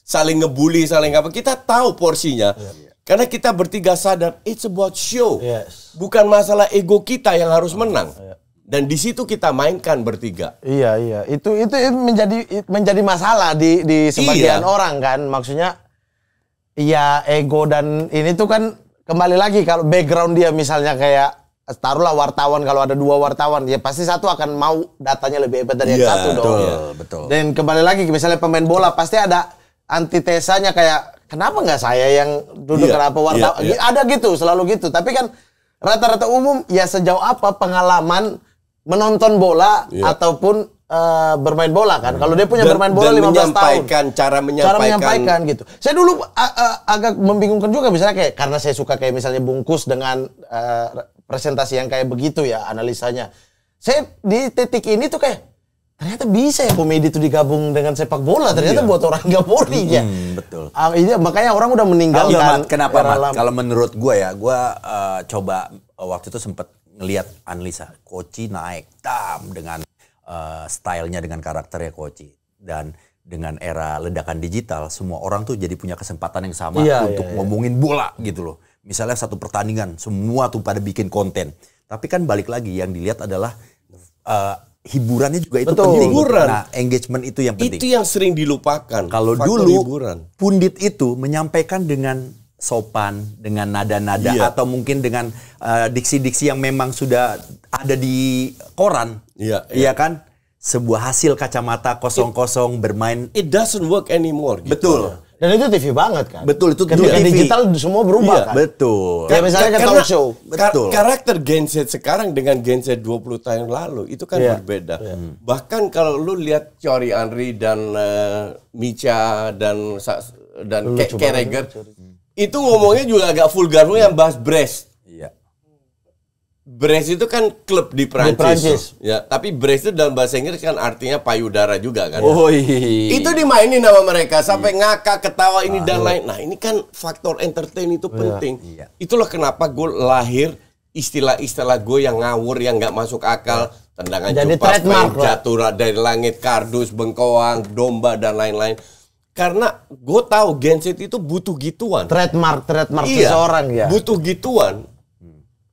saling ngebully, saling apa. Kita tahu porsinya. Karena kita bertiga sadar, it's about show. Yes. Bukan masalah ego kita yang harus menang. Dan di situ kita mainkan bertiga. Iya. Itu menjadi masalah di sebagian orang kan. Maksudnya, ya ego dan ini tuh kan kembali lagi kalau background dia misalnya kayak taruhlah wartawan, kalau ada 2 wartawan ya pasti satu akan mau datanya lebih hebat dari yang satu dong. Betul. Dan kembali lagi misalnya pemain bola pasti ada antitesanya kayak kenapa nggak saya yang duduk kenapa wartawan? Ada gitu, selalu gitu. Tapi kan rata-rata umum ya sejauh apa pengalaman menonton bola ataupun bermain bola kan. Kalau dia punya bermain bola 15 tahun. Cara menyampaikan gitu. Saya dulu agak membingungkan juga misalnya kayak karena saya suka kayak misalnya bungkus dengan presentasi yang kayak begitu ya analisanya. Saya di titik ini tuh kayak ternyata bisa ya komedi itu digabung dengan sepak bola. Ternyata buat orang nggak boring ya. Betul. Iya, makanya orang udah meninggalkan. Kenapa, Mat? Kalau menurut gue ya, gue coba waktu itu sempat ngelihat analisa Koci naik dengan stylenya, dengan karakternya Koci, dan dengan era ledakan digital, semua orang tuh jadi punya kesempatan yang sama untuk ngomongin bola gitu loh. Misalnya satu pertandingan, semua tuh pada bikin konten. Tapi kan balik lagi yang dilihat adalah hiburannya juga itu penting. Hiburan. Nah, engagement itu yang penting. Itu yang sering dilupakan. Kalau dulu pundit itu menyampaikan dengan sopan, dengan nada-nada atau mungkin dengan diksi-diksi yang memang sudah ada di koran. Iya kan? Sebuah hasil kacamata kosong-kosong bermain. It doesn't work anymore. Gitu. Betul. Dan itu TV banget kan. Betul, itu ketika TV. digital semua berubah kan. Betul. Ya misalnya kan talk show. Betul. Karakter Gen Z sekarang dengan Gen Z 20 tahun lalu itu kan berbeda. Bahkan kalau lu lihat Thierry Henry dan Micha dan Carragher itu ngomongnya juga agak vulgar, yang bahas Brest. Iya. Brest itu kan klub di Prancis. Ya, tapi Brest itu dalam bahasa Inggris kan artinya payudara juga kan. Oh iya. Itu dimainin sama mereka sampai ngakak, ketawa ini dan lain. Nah, ini kan faktor entertain itu penting. Itulah kenapa gue lahir istilah-istilah gue yang ngawur, yang nggak masuk akal, tendangan cepat, jatuh dari langit, kardus, bengkoang, domba dan lain-lain. Karena gue tahu Gen Z itu butuh gituan. Trademark seseorang ya. Butuh gituan.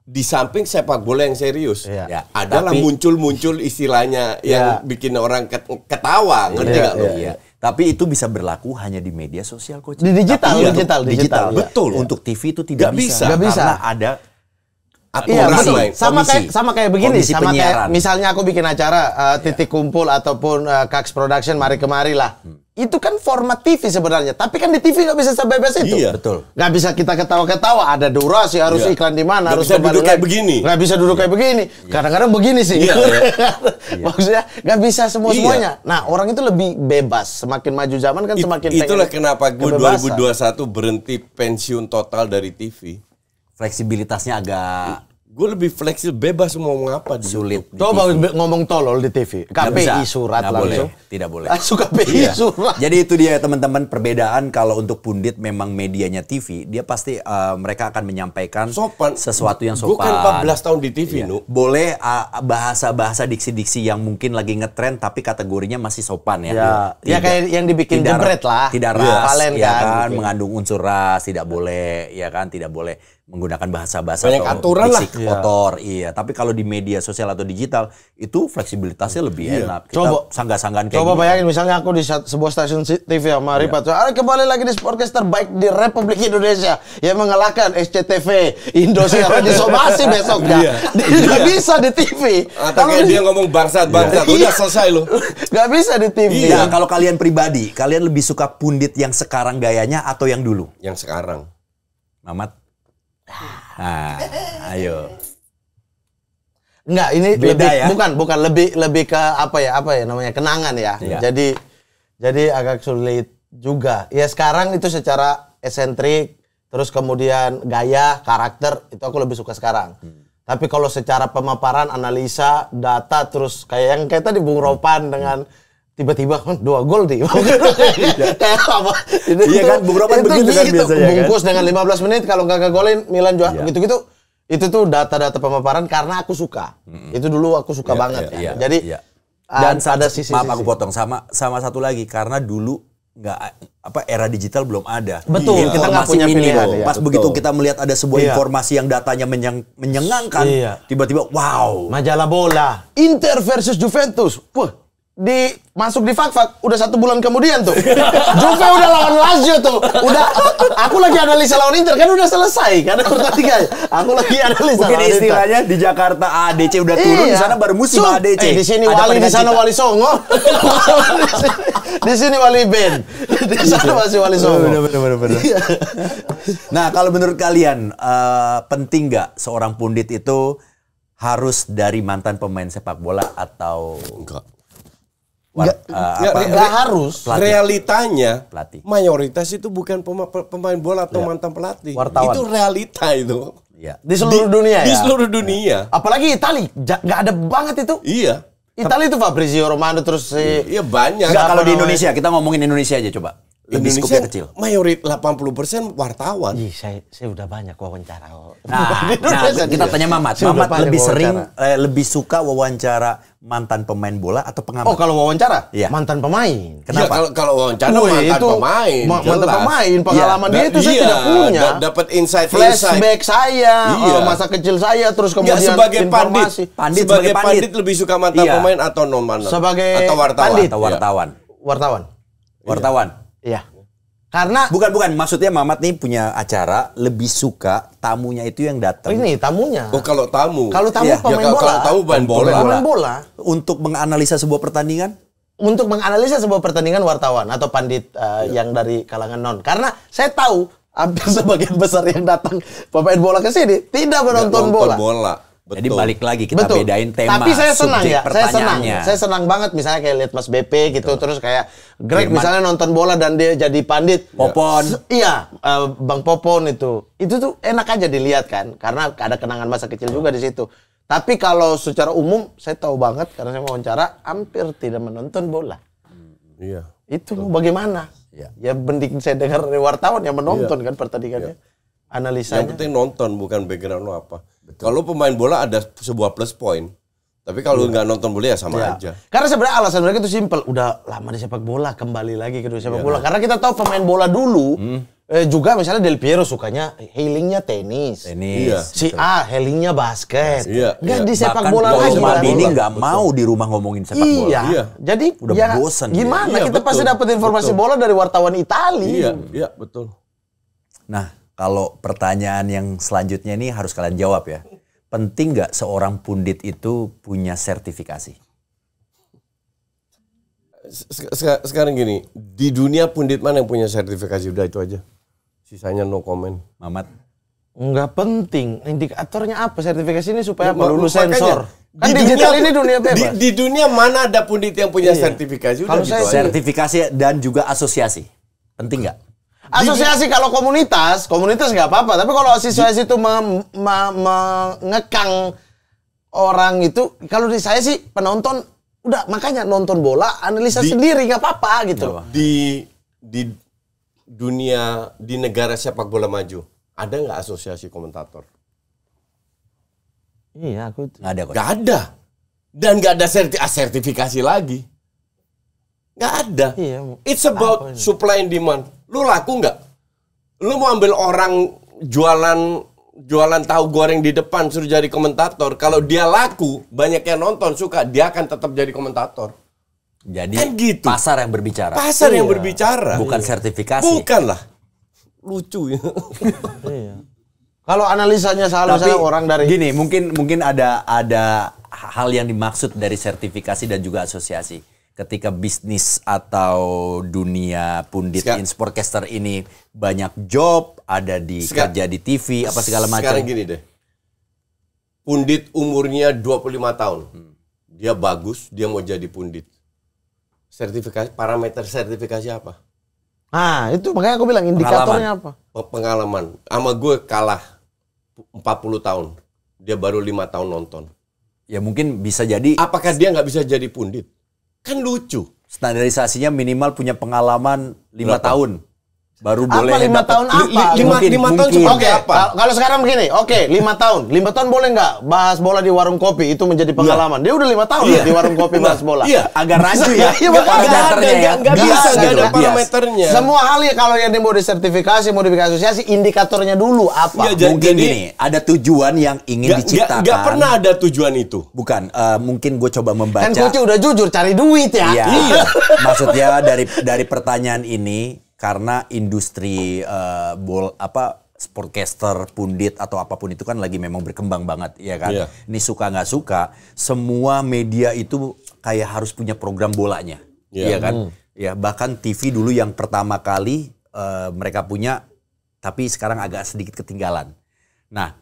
di samping sepak bola yang serius, Iya. adalah muncul istilahnya yang bikin orang ketawa, ngerti nggak lo? Iya. Tapi itu bisa berlaku hanya di media sosial, Coach. Di digital, Tapi digital. iya. Betul. Untuk TV itu tidak Nggak bisa. bisa. Nggak bisa. Karena ada Iya, Aturan betul. lain. Sama kayak begini, Komisi sama kayak penyiaran. misalnya aku bikin acara titik kumpul ataupun Kaks Production mari kemari lah. Itu kan format TV sebenarnya, tapi kan di TV nggak bisa sebebas itu. Iya. Betul. Nggak bisa kita ketawa-ketawa, ada durasi, harus Iya. iklan di mana, Nggak harus bisa kembali duduk kayak lagi. begini. Nggak bisa duduk kayak begini. Kadang-kadang begini sih. Iya, Maksudnya nggak bisa semuanya. Nah, orang itu lebih bebas. Semakin maju zaman kan semakin Itulah pengen kenapa gue kebebasan. 2021 berhenti pensiun total dari TV. fleksibilitasnya agak Gue lebih fleksibel, bebas mau ngomong apa di sulit. YouTube. di Coba TV. ngomong tolol di TV. Nggak KPI bisa. surat Nggak langsung. boleh. Tidak boleh. Langsung KPI surat. Jadi itu dia teman-teman perbedaan kalau untuk pundit memang medianya TV, dia pasti mereka akan menyampaikan Sopan. sesuatu yang Gue sopan. kan 14 tahun di TV, Nu. Boleh bahasa-bahasa diksi-diksi yang mungkin lagi ngetren tapi kategorinya masih sopan ya. Ya kayak yang dibikin jebret lah. Tidak Iya. ras, Valen ya kan, kan, gitu. mengandung unsur ras, tidak boleh, ya kan, tidak boleh menggunakan bahasa-bahasa Banyak atau aturan lah. diksi kotor. Iya, tapi kalau di media sosial atau digital itu fleksibilitasnya lebih enak. Kita Coba sanggah-sanggahan kayak Coba gini. bayangin misalnya aku di sebuah stasiun TV sama Ripat. Kembali lagi di Sportcast terbaik di Republik Indonesia yang mengalahkan SCTV, Indosiar, disomasi besok ya. Nggak bisa di TV. Atau kayak dia ngomong bangsat, udah selesai lo. Nggak bisa di TV. Nah, kalau kalian pribadi, kalian lebih suka pundit yang sekarang gayanya atau yang dulu? Yang sekarang. Mamat? Nah, ayo. Enggak, ini Beda lebih, ya? bukan lebih ke apa ya namanya kenangan ya. Iya. Jadi agak sulit juga. Ya sekarang itu secara esentrik, terus kemudian gaya, karakter itu aku lebih suka sekarang. Tapi kalau secara pemaparan, analisa, data, terus kayak tadi Bung Ropan dengan tiba-tiba 2 gol nih. Kayak apa? Iya kan, Bung Ropan begitu kan biasanya kan? Bungkus dengan 15 menit kalau nggak kegolin Milan juara. Iya. Gitu-gitu. Itu tuh data-data pemaparan karena aku suka. Itu dulu aku suka banget. Iya, kan. Jadi iya. Dan ada sisi. maaf aku potong sama satu lagi karena dulu nggak era digital belum ada. Betul, kita nggak Informasi punya minim. pilihan, ya. Pas Betul. begitu kita melihat ada sebuah Iya. informasi yang datanya menyengangkan, Iya. tiba-tiba wow. Majalah bola, Inter versus Juventus. Wah, masuk di fak-fak udah 1 bulan kemudian tuh. Juve udah lawan Lazio tuh. Aku lagi analisa lawan Inter kan udah selesai kan pertandingannya. Aku lagi analisa Mungkin lawan Inter. istilahnya di Jakarta ADC udah turun, di sana baru musim ADC. Di sini Ada Wali, di sana cita. Wali Songo. Di sini Wali Ben. Di sana masih Wali Songo. Bener. Nah, kalau menurut kalian penting nggak seorang pundit itu harus dari mantan pemain sepak bola atau Enggak. Nggak harus. Pelatih. Realitanya, Pelatih. mayoritas itu bukan pemain bola atau mantan pelatih. Wartawan. Itu realita itu. Ya. Di seluruh dunia Di ya. seluruh dunia. Apalagi Itali, nggak ada banget itu. Iya. Itali itu Fabrizio Romano terus si Iya banyak. Enggak, kalau di namanya? Indonesia kita ngomongin Indonesia aja coba. Lebih skupnya kecil. Mayoritas 80% wartawan. Ih, saya udah banyak wawancara. Nah, Di Indonesia kita juga. tanya Mamat. Saya udah Mamat banyak lebih sering wawancara. lebih suka wawancara mantan pemain bola atau pengamat? Oh, kalau wawancara? Iya. Mantan pemain. Kenapa? Ya, kalau wawancara Wih, mantan itu pemain. mantan jelas. pemain, pengalaman dia itu saya Iya, tidak punya. Dapat insight. Flashback saya, Iya. masa kecil saya, terus Enggak, kemudian sebagai informasi. Pandit, sebagai sebagai pandit pandit. lebih suka mantan Iya. pemain atau non mantan? Sebagai atau wartawan. pandit. Atau wartawan? Wartawan. Wartawan. Iya. Karena Bukan. Maksudnya Mamat nih punya acara lebih suka tamunya itu yang datang. ini tamunya. Oh, kalau tamu. Kalau tamu Iya. pemain Ya, bola. kalau tamu pemain bola. Pemain bola. Untuk menganalisa sebuah pertandingan. Untuk menganalisa sebuah pertandingan wartawan atau pandit yang dari kalangan non. Karena saya tahu hampir sebagian besar yang datang pemain bola ke sini tidak menonton bola. Betul. Jadi balik lagi kita Betul. bedain tema. Tapi saya senang subjek ya, pertanyaannya. saya senang banget misalnya kayak lihat Mas BP gitu, terus kayak Greg Firman. misalnya nonton bola dan dia jadi pandit. Popon. Iya, Bang Popon itu tuh enak aja dilihat kan, karena ada kenangan masa kecil juga di situ. Tapi kalau secara umum saya tahu banget karena saya wawancara hampir tidak menonton bola. Iya. Itu mau bagaimana? Iya. Ya mending saya dengar dari wartawan yang menonton kan pertandingannya. Yang Analisanya. penting nonton, bukan background lo apa. Kalau pemain bola ada sebuah plus point. Tapi kalau nggak nonton bola ya sama Ya. aja. Karena sebenarnya alasan mereka itu simpel. Udah lama di sepak bola, kembali lagi ke dunia sepak bola. Karena kita tahu pemain bola dulu Juga misalnya Del Piero sukanya healingnya tenis. Iya. Si A healingnya basket. Iya. Nggak Iya. di sepak Bahkan bola Boy lagi. Maldini kan? nggak mau di rumah ngomongin sepak bola. Iya. Jadi Udah ya, bosen dia. gimana Iya, kita betul. pasti dapat informasi Betul. bola dari wartawan Italia. Iya, betul. Nah, kalau pertanyaan yang selanjutnya ini harus kalian jawab ya. Penting nggak seorang pundit itu punya sertifikasi? Sekarang gini, di dunia pundit mana yang punya sertifikasi? Udah itu aja. Sisanya no comment. Mamat? Nggak penting. Indikatornya apa? Sertifikasi ini supaya Ya, apa? Lulus makanya, sensor. Kan digital ini dunia bebas. Di dunia mana ada pundit yang punya sertifikasi? Udah Kalau gitu saya aja. Sertifikasi dan juga asosiasi. Penting nggak? Asosiasi kalau komunitas nggak apa-apa. Tapi kalau asosiasi itu mengekang orang itu, kalau di saya sih penonton, udah makanya nonton bola, analisa sendiri nggak apa-apa gitu. Di dunia, di negara sepak bola maju, ada nggak asosiasi komentator? Iya, aku Nggak ada kok. Nggak ada. Dan nggak ada sertifikasi lagi. Nggak ada. Iya. It's about supply and demand. Lu laku nggak? Lu mau ambil orang jualan tahu goreng di depan suruh jadi komentator. Kalau dia laku, banyak yang nonton suka, dia akan tetap jadi komentator. Jadi Kan gitu. pasar yang berbicara. Pasar yang berbicara. Bukan sertifikasi. Bukanlah. Lucu ya. Iya. Kalau analisanya salah Tapi misalnya orang dari gini, mungkin ada hal yang dimaksud dari sertifikasi dan juga asosiasi. Ketika bisnis atau dunia pundit sportcaster ini banyak job, ada di kerja di TV, apa segala macam. Sekarang gini deh. Pundit umurnya 25 tahun. Dia bagus, dia mau jadi pundit. Sertifikasi, parameter sertifikasi apa? Nah, itu makanya aku bilang indikatornya apa? Pengalaman. Sama gue kalah 40 tahun. Dia baru 5 tahun nonton. Ya mungkin bisa jadi Apakah dia nggak bisa jadi pundit? Kan lucu. standarisasinya minimal punya pengalaman 5 Berapa? tahun. Baru Apa boleh 5 dapat- tahun apa? Lima tahun mungkin. seperti Oke, apa? kalau sekarang begini, oke, 5 tahun. 5 tahun boleh nggak bahas bola di warung kopi itu menjadi pengalaman? Dia udah 5 tahun Iya. ya di warung kopi bahas bola. Iya. Agak rancu ya. Iya, makanya. parameternya ya. Nggak bisa, Bias nggak gitu, ada bias. parameternya. Semua hal ya kalau yang mau disertifikasi, mau diasosiasi, indikatornya dulu apa? Iya, Mungkin Jadi- gini, ada tujuan yang ingin diciptakan. Nggak pernah ada tujuan itu. Bukan, mungkin gue coba membaca. Kan Kuci udah jujur cari duit ya. Iya. Maksudnya dari pertanyaan ini karena industri sportcaster, pundit atau apapun itu kan lagi memang berkembang banget, ya kan? Iya. Ini suka nggak suka, semua media itu kayak harus punya program bolanya, Iya. iya kan? Ya bahkan TV dulu yang pertama kali mereka punya, tapi sekarang agak sedikit ketinggalan. Nah,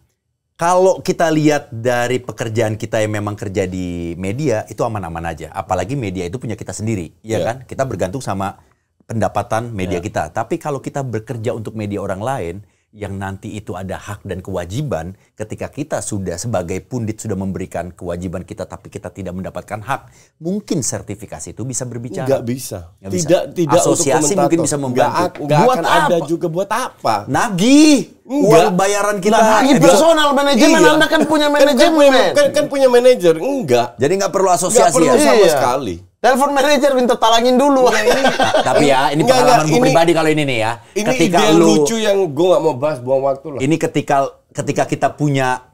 kalau kita lihat dari pekerjaan kita yang memang kerja di media, itu aman-aman aja. Apalagi media itu punya kita sendiri, ya Iya. kan? Kita bergantung sama pendapatan media kita. Tapi kalau kita bekerja untuk media orang lain, yang nanti itu ada hak dan kewajiban, ketika kita sudah sebagai pundit sudah memberikan kewajiban kita, tapi kita tidak mendapatkan hak, mungkin sertifikasi itu bisa berbicara. Nggak bisa. Nggak bisa. Tidak Asosiasi untuk mungkin komentator. bisa membantu. Nggak Buat akan ada apa? juga buat apa? Nagih Enggak. uang bayaran kita. Lagi personal manajemen, Iya. Anda kan punya Kan manajemen. kan punya manajer. Enggak. Jadi nggak perlu Nggak asosiasi perlu ya. sama Iya. sekali. Telepon manajer minta talangin dulu. Tapi ya, ini Nggak, pengalaman gue ini- pribadi kalau ini nih ya. Ini Ketika ide lu lucu yang gue nggak mau bahas, buang waktu lah. ini ketika kita punya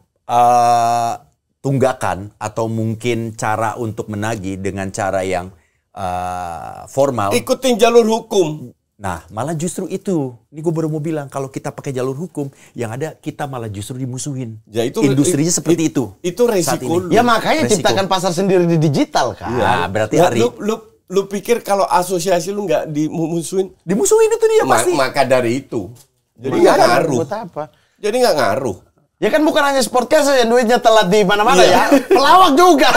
tunggakan atau mungkin cara untuk menagih dengan cara yang formal. Ikutin jalur hukum. Nah, malah justru itu. Ini gue baru mau bilang, kalau kita pakai jalur hukum, yang ada kita malah justru dimusuhin. Ya, itu- Industrinya seperti itu. Itu saat resiko ini. lu. Ya makanya Resiko. ciptakan pasar sendiri di digital kan. Nah, berarti Nah, hari lu pikir kalau asosiasi lu nggak dimusuhin? dimusuhin itu dia pasti. Maka dari itu. Jadi nggak ngaruh. Buat apa? Jadi nggak ngaruh. Ya kan bukan hanya sportcaster yang duitnya telat di mana-mana ya. Pelawak juga.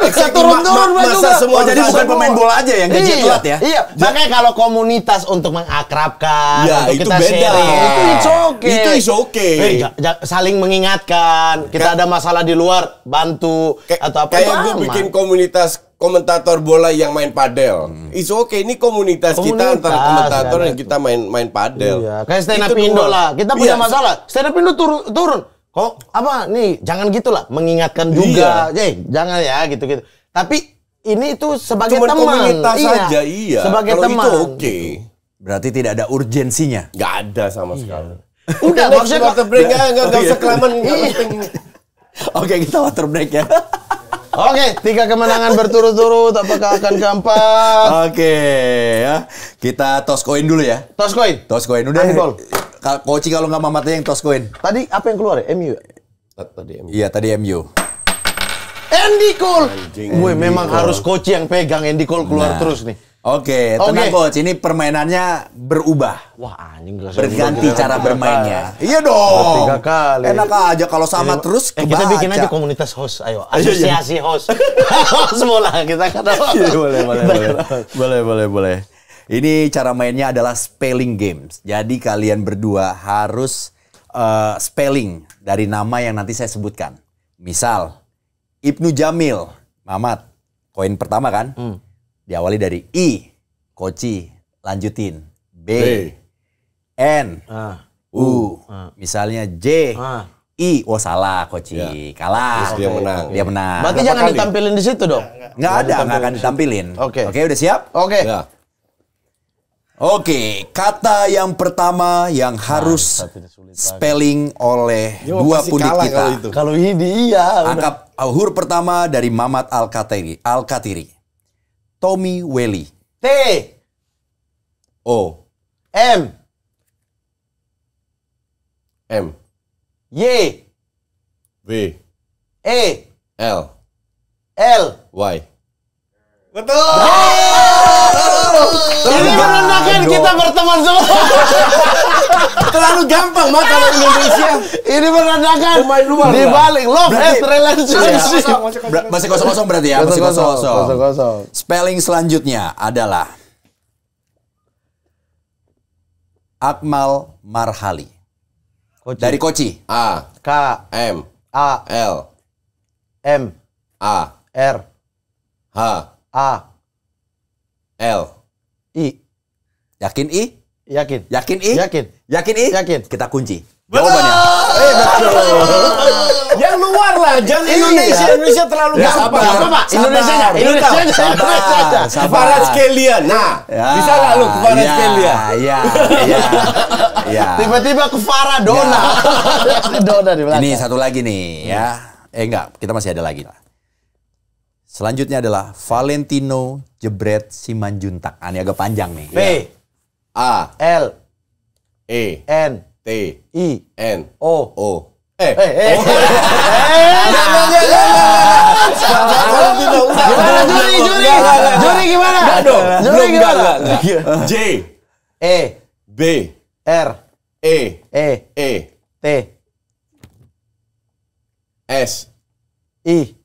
Bisa turun-turun Masa juga. semua jadi harus bukan ada- pemain bola aja yang gajinya Iya, telat ya? Iya. Makanya kalau komunitas untuk mengakrabkan, Ya, untuk itu kita beda. sharing, itu it's okay. Itu is okay. Saling mengingatkan. Kita ada masalah di luar, bantu atau apa Kayak itu gue aman. bikin komunitas komentator bola yang main padel. It's okay, ini komunitas kita Komunitas, antara komentator kan, yang kita main padel. Iya, kayak stand up Itu Indo doang. lah. Kita punya Iya. masalah. Stand up Indo turun. Kok apa nih? Jangan gitulah, mengingatkan juga. Jangan ya gitu-gitu. Tapi ini itu sebagai Cuman teman. komunitas aja, iya. Sebagai Kalau teman. itu oke. Berarti tidak ada urgensinya. Nggak ada sama sekali. Udah, Next, maksudnya water break ya, nggak usah kelamaan, nggak penting. Oke, kita water break ya. Oke, 3 kemenangan berturut-turut. Apakah akan keempat? Oke, ya. Kita toss coin dulu ya. Toss coin. Toss coin udah. Handball. Koci kalau nggak mamatnya yang toss coin. Tadi apa yang keluar ya? MU ya? Tadi Iya, tadi MU. Andy Cole. Anjing, Gue Andy memang Cole. harus coach yang pegang Andy Cole keluar Nah. terus nih. Oke, tenang coach. Ini permainannya berubah. Wah, anjing gak Berganti cara bermainnya. Iya Tiga dong. kali. Enak aja kalau sama terus kita bikin aja kebaca. komunitas host. Ayo, asosiasi host. Host bola kita kan. Iya, boleh. Ini cara mainnya adalah spelling games. Jadi kalian berdua harus spelling dari nama yang nanti saya sebutkan. Misal, Ibnu Jamil, Mamat, koin pertama kan? Diawali dari I, Koci, lanjutin. B, N, U, misalnya J, I. Oh salah, Koci. Ya. Kalah. Terus dia menang. Dia menang. Berarti Berapa jangan kali? ditampilin di situ dong. Nggak ada, nggak akan ditampilin. Oke. Oke, udah siap? Oke. Ya. Oke, kata yang pertama yang harus spelling oleh Yo, dua pasti pundit kalah kita. kalau itu. Kalau ini iya. Angkat huruf pertama dari Mamat Al-Katiri. Tommy Welly. T, O, M, M, Y, V, E, L, L. Y. Ini menandakan kita berteman semua. Terlalu gampang mah kalau Indonesia. Ini menandakan Pemain luar di lah. balik love Berarti- and relationship. Masih kosong-kosong berarti ya? Masih kosong-kosong. Kosong-kosong. Spelling selanjutnya adalah Akmal Marhali. Dari Koci. A, K, M, A, L, M, A, R, H, A, L. I. Yakin I? Yakin? Yakin I? Yakin. Yakin I? Yakin. Kita kunci. Jawabannya. Yang luar lah, jangan Indonesia. Indonesia terlalu Ya, gampang. sabar. Apa, Pak? Indonesia aja. Indonesia aja. Indonesia aja. Kepada sekalian. Nah, Ya. bisa nggak lu kepada Ya, sekalian? Ya. Tiba-tiba ke Faradona. Dona di belakang. Ini satu lagi nih ya. Enggak, kita masih ada lagi. Selanjutnya adalah Valentino Jebret Simanjuntak. Ini agak panjang nih. P, A, L, E, N, T, I, N, O. O. Gimana juri? Juri gimana? Juri gimana? J, E, B, R, E, E, E, T, S, I,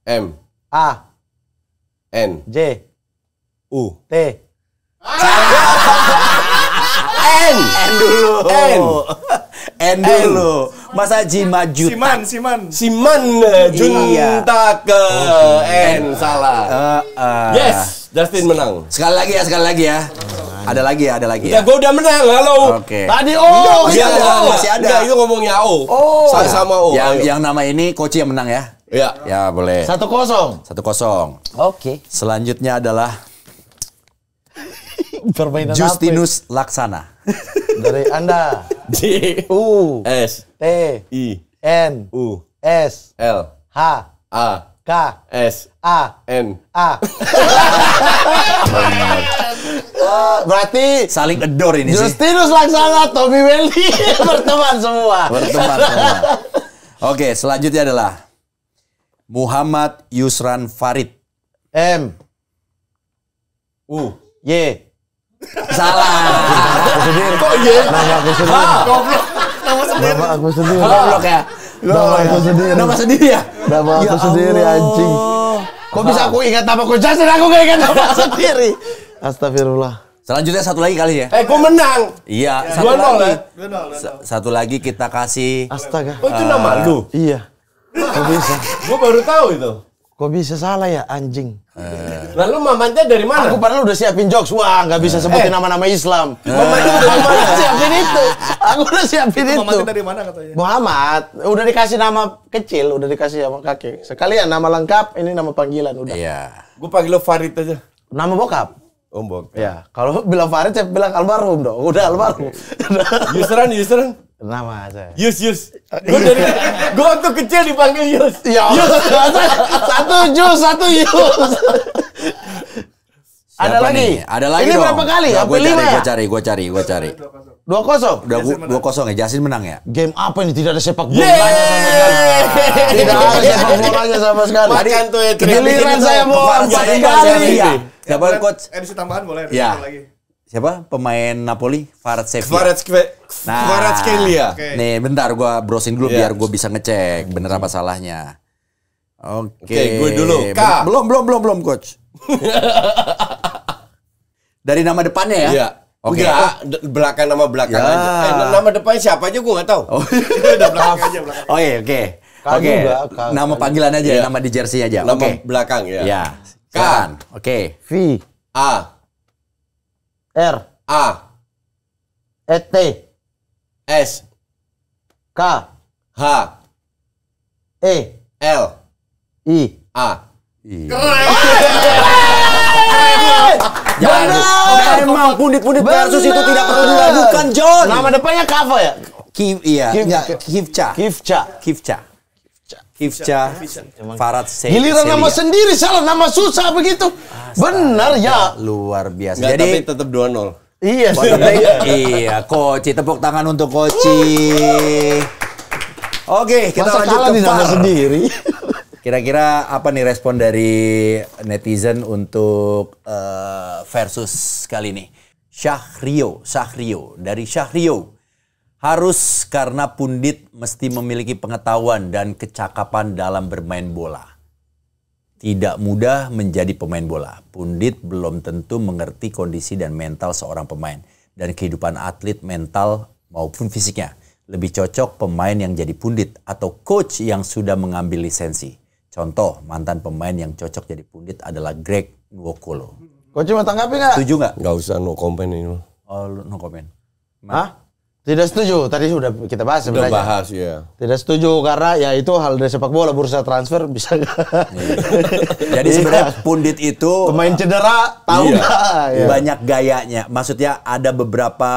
M, A, N, J, U. T. N. N dulu. N dulu. Masa Jimajut? Siman Juntake. N salah. Yes, Justin menang. Sekali lagi ya. Ada lagi ya. Ya, gue udah menang. Halo. Oke. Tadi Masih ada, Enggak, masih ada. Enggak, itu ngomongnya O. Saya sama O. Ayo. Yang nama ini Koci yang menang ya. Ya. Ya boleh. 1-0. 1-0. Oke. Selanjutnya adalah Permainan Justinus Laksana. dari Anda. J, U, S, T, I, N, U, S, L, H, A, K, S, A, N. A. Berarti Saling adore ini sih. Justinus Laksana, Tommy Welly berteman semua. Berteman semua. Oke, selanjutnya adalah Muhammad Yusran Farid. M, U. Y. Salah. Kok iya? Nama aku sendiri. Nama aku sendiri. Goblok ya. Nama aku sendiri. Nama sendiri ya? Nama aku Ya sendiri Allah. anjing. Kok bisa aku ingat nama aku Justin, aku gak ingat nama sendiri. Astagfirullah. Selanjutnya satu lagi kali ya. Gue menang. Iya, satu 2-0 lagi. ya. Satu lagi kita kasih Astaga. Oh, itu nama lu. Iya. Kok bisa? Gue baru tahu itu. Kok bisa salah ya anjing? Lalu mamanya dari mana? Aku padahal udah siapin jokes. Wah, nggak bisa sebutin nama-nama Islam. Mamanya dari mana? Siapin itu. Aku udah siapin itu. Muhammadnya dari mana katanya? Muhammad. Udah dikasih nama kecil, udah dikasih sama kakek. Sekalian nama lengkap, ini nama panggilan udah. Iya. Gue panggil lo Farid aja. Nama bokap. Ombok. Ya, kalau bilang Farid saya bilang almarhum dong. Udah almarhum. Yuseran. Nama saya. Yus. Gue waktu kecil dipanggil Yus. Ya, satu Yus. Ada Siapa lagi? nih? Ada lagi Ini dong. berapa kali? Nah, Hampir 5 ya? Gue cari. 2-0. Udah 2-0 ya, Jasin menang ya? Game apa ini? Tidak ada sepak bolanya sama sekali. Tidak ada sepak bolanya sama sekali. Makan tuh ya. Giliran saya mau Kemarin sekali. ya. Siapa coach? Edisi tambahan boleh. Ya. Lagi. Siapa? Pemain Napoli, Kvaratskhelia. Kvaratskhelia. Oke. Nih, bentar gua browsing dulu Iya. biar gua bisa ngecek bener apa salahnya. Oke, gue dulu. K. Belum, coach. Dari nama depannya ya? Iya. Oke. Belakang nama belakang Ya. aja. Nama depannya siapa aja gue nggak taw. Udah belakang aja belakang. Oh iya, oke. Kak Oke. juga, Kak. Nama panggilan aja, Iya. nama di jersey aja. Nama Oke. belakang ya. Ya. K. Silakan. Oke. V, A. R, A. T, S. K, H. E, L. I. A. Jangan. Memang pundit-pundit versus itu tidak perlu diragukan, John. Nama depannya Kava ya? Kivca. Kvaratskhelia. Giliran nama sendiri salah, nama susah begitu. Benar ya. Luar biasa. Nggak, Jadi tapi tetap 2-0. Iya sih. iya, Koci, tepuk tangan untuk Koci. Oke, kita Masa lanjut kalah ke di nama VAR. sendiri. Kira-kira apa nih respon dari netizen untuk versus kali ini? Syahrio dari Syahrio. Harus karena pundit mesti memiliki pengetahuan dan kecakapan dalam bermain bola. Tidak mudah menjadi pemain bola. Pundit belum tentu mengerti kondisi dan mental seorang pemain dan kehidupan atlet mental maupun fisiknya. Lebih cocok pemain yang jadi pundit atau coach yang sudah mengambil lisensi. Contoh, mantan pemain yang cocok jadi pundit adalah Greg Nwokolo. Kau cuma tanggapi nggak? Setuju nggak? Nggak usah no comment ini. Oh, no comment. Hah? Tidak setuju. Tadi sudah kita bahas Udah sebenarnya. bahas ya. Tidak setuju karena ya itu hal dari sepak bola, bursa transfer bisa nggak? Jadi sebenarnya pundit itu Pemain cedera tahu Iya. nggak? Ya. banyak gayanya. Maksudnya ada beberapa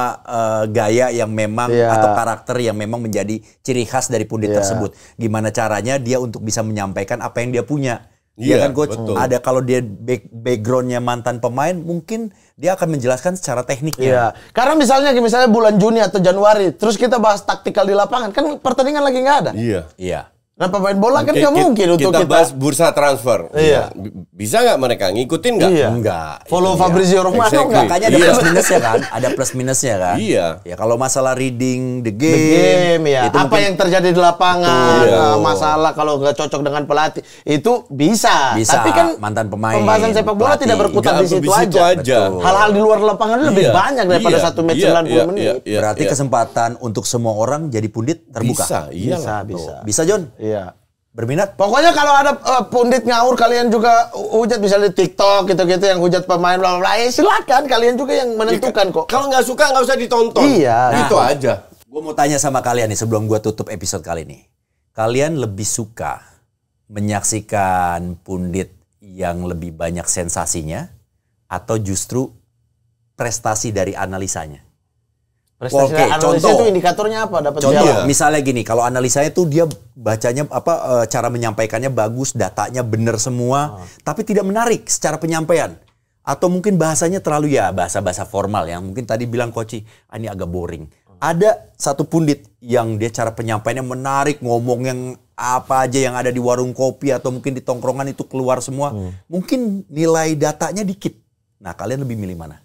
gaya yang memang Iya. atau karakter yang memang menjadi ciri khas dari pundit Iya. tersebut. Gimana caranya dia untuk bisa menyampaikan apa yang dia punya. Iya, Ya kan coach? betul. Ada kalau dia backgroundnya mantan pemain, mungkin dia akan menjelaskan secara tekniknya. Iya. Karena misalnya bulan Juni atau Januari, terus kita bahas taktikal di lapangan, kan pertandingan lagi nggak ada. Iya. Iya. Nah pemain bola kan nggak mungkin untuk kita kita. bahas bursa transfer. Iya. Bisa nggak mereka ngikutin nggak? Iya. Enggak. Follow itu dia. Fabrizio Romano Exactly. nggak? Makanya ada Iya. plus minusnya kan, ada plus minusnya kan. Iya. Ya kalau masalah reading the The game, game ya. itu Apa mungkin yang terjadi di lapangan, Betul. masalah kalau nggak cocok dengan pelatih, itu bisa. Bisa, Tapi kan mantan pemain, pembahasan sepak bola pelatih. tidak berkutat Nggak di situ di situ aja. aja. Betul. Hal-hal di luar lapangan itu lebih Iya. banyak daripada Iya. satu match Iya. 90 Iya. menit. Iya. berarti kesempatan untuk semua orang jadi pundit terbuka. Bisa, iyalah. Bisa John? Iya. Berminat? Pokoknya kalau ada pundit ngawur kalian juga hujat misalnya di TikTok gitu-gitu yang hujat pemain bla bla bla, silakan kalian juga yang menentukan kok. Kalau nggak suka nggak usah ditonton. Iya. Itu aja. Gue mau tanya sama kalian nih sebelum gue tutup episode kali ini. Kalian lebih suka menyaksikan pundit yang lebih banyak sensasinya atau justru prestasi dari analisanya? Prestasi Oke, analisa contoh. itu indikatornya apa? Dapat Contoh, piala. misalnya gini, kalau analisanya tuh dia bacanya cara menyampaikannya bagus, datanya bener semua, tapi tidak menarik secara penyampaian. Atau mungkin bahasanya terlalu bahasa-bahasa formal yang mungkin tadi bilang Koci, ini agak boring. Ada satu pundit yang dia cara penyampaiannya menarik, ngomong yang apa aja yang ada di warung kopi atau mungkin di tongkrongan itu keluar semua. Mungkin nilai datanya dikit. Nah, kalian lebih milih mana?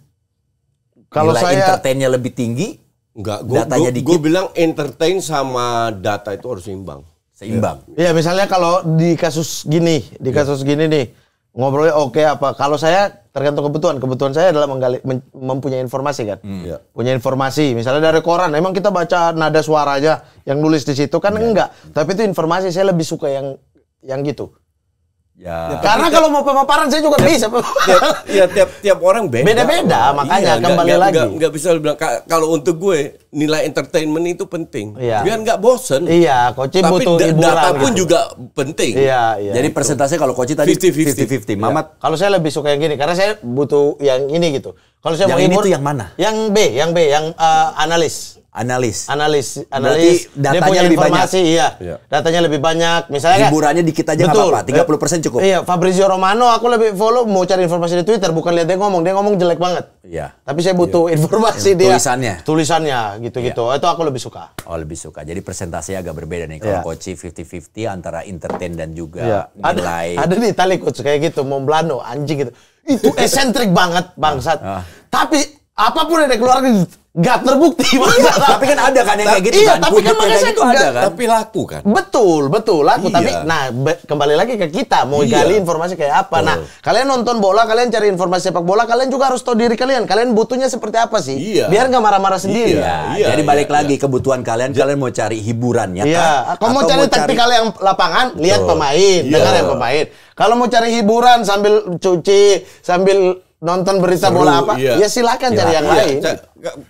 Kalau Nilai saya entertainnya lebih tinggi, Enggak, datanya dikit. gue bilang entertain sama data itu harus seimbang. seimbang. ya misalnya kalau di kasus gini nih ngobrolnya oke apa? Kalau saya tergantung kebutuhan. Kebutuhan saya adalah mempunyai informasi kan. Iya. Punya informasi. Misalnya dari koran, emang kita baca nada suara aja yang nulis di situ kan enggak. Tapi itu informasi saya lebih suka yang gitu. Ya. Karena kalau mau pemaparan saya juga bisa. Tiap orang beda. Beda-beda, makanya kembali lagi. Nggak bisa bilang kalau untuk gue nilai entertainment itu penting. Iya. Biar nggak bosen. Iya, Koci Tapi butuh hiburan. data pun gitu. juga penting. Iya. Jadi persentase kalau Koci tadi 50-50. 50-50. Mamat, Kalau saya lebih suka yang gini karena saya butuh yang ini gitu. Kalau saya yang mau ini hibur, tuh yang mana? Yang B, yang analis. Analis. Dia datanya punya lebih informasi, iya. Iya. Datanya lebih banyak. Misalnya Hiburannya dikit aja nggak apa-apa, 30% cukup. Iya, Fabrizio Romano aku lebih follow mau cari informasi di Twitter, bukan lihat dia ngomong jelek banget. Iya. Tapi saya butuh informasi dia. Tulisannya. Gitu-gitu. Itu aku lebih suka. Oh, lebih suka. Jadi persentasenya agak berbeda nih. Kalau Iya. Koci 50-50 antara entertain dan juga Iya. nilai. Ada di Itali coach kayak gitu, Momblano, anjing gitu. Itu esentrik banget bangsat. Tapi apapun yang dikeluarkan nggak terbukti bangsat. Tapi kan ada kan yang kayak gitu Iya, kan. tapi Pundit kan yang makanya kayak saya gitu ada nggak- kan. Tapi laku kan. Betul laku. Iya. Tapi kembali lagi ke kita mau Iya. gali informasi kayak apa. Nah, kalian nonton bola, kalian cari informasi sepak bola, kalian juga harus tahu diri kalian. Kalian butuhnya seperti apa sih? Iya. Biar nggak marah-marah sendiri. Iya. Jadi balik lagi kebutuhan kalian mau cari hiburannya Iya, kalau mau cari taktikal yang lapangan, lihat pemain, Iya. dengar yang pemain. Kalau mau cari hiburan sambil cuci, sambil nonton berita Seru, bola apa, iya. ya silakan cari yang Iya, lain.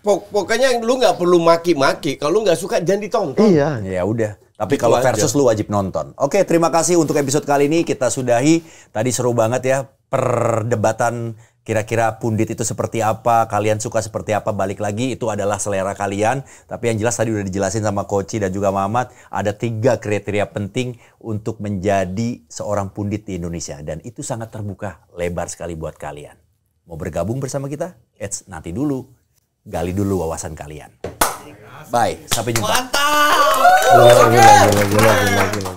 pokoknya lu nggak perlu maki-maki. Kalau lu nggak suka jangan ditonton. Iya. Ya udah. Tapi Gitu kalau aja. versus lu wajib nonton. Oke, terima kasih untuk episode kali ini. Kita sudahi. Tadi seru banget ya perdebatan kira-kira pundit itu seperti apa, kalian suka seperti apa, balik lagi itu adalah selera kalian. Tapi yang jelas tadi udah dijelasin sama Koci dan juga Mamat, ada 3 kriteria penting untuk menjadi seorang pundit di Indonesia. Dan itu sangat terbuka, lebar sekali buat kalian. Mau bergabung bersama kita? Nanti dulu. Gali dulu wawasan kalian. Bye, sampai jumpa. Gila.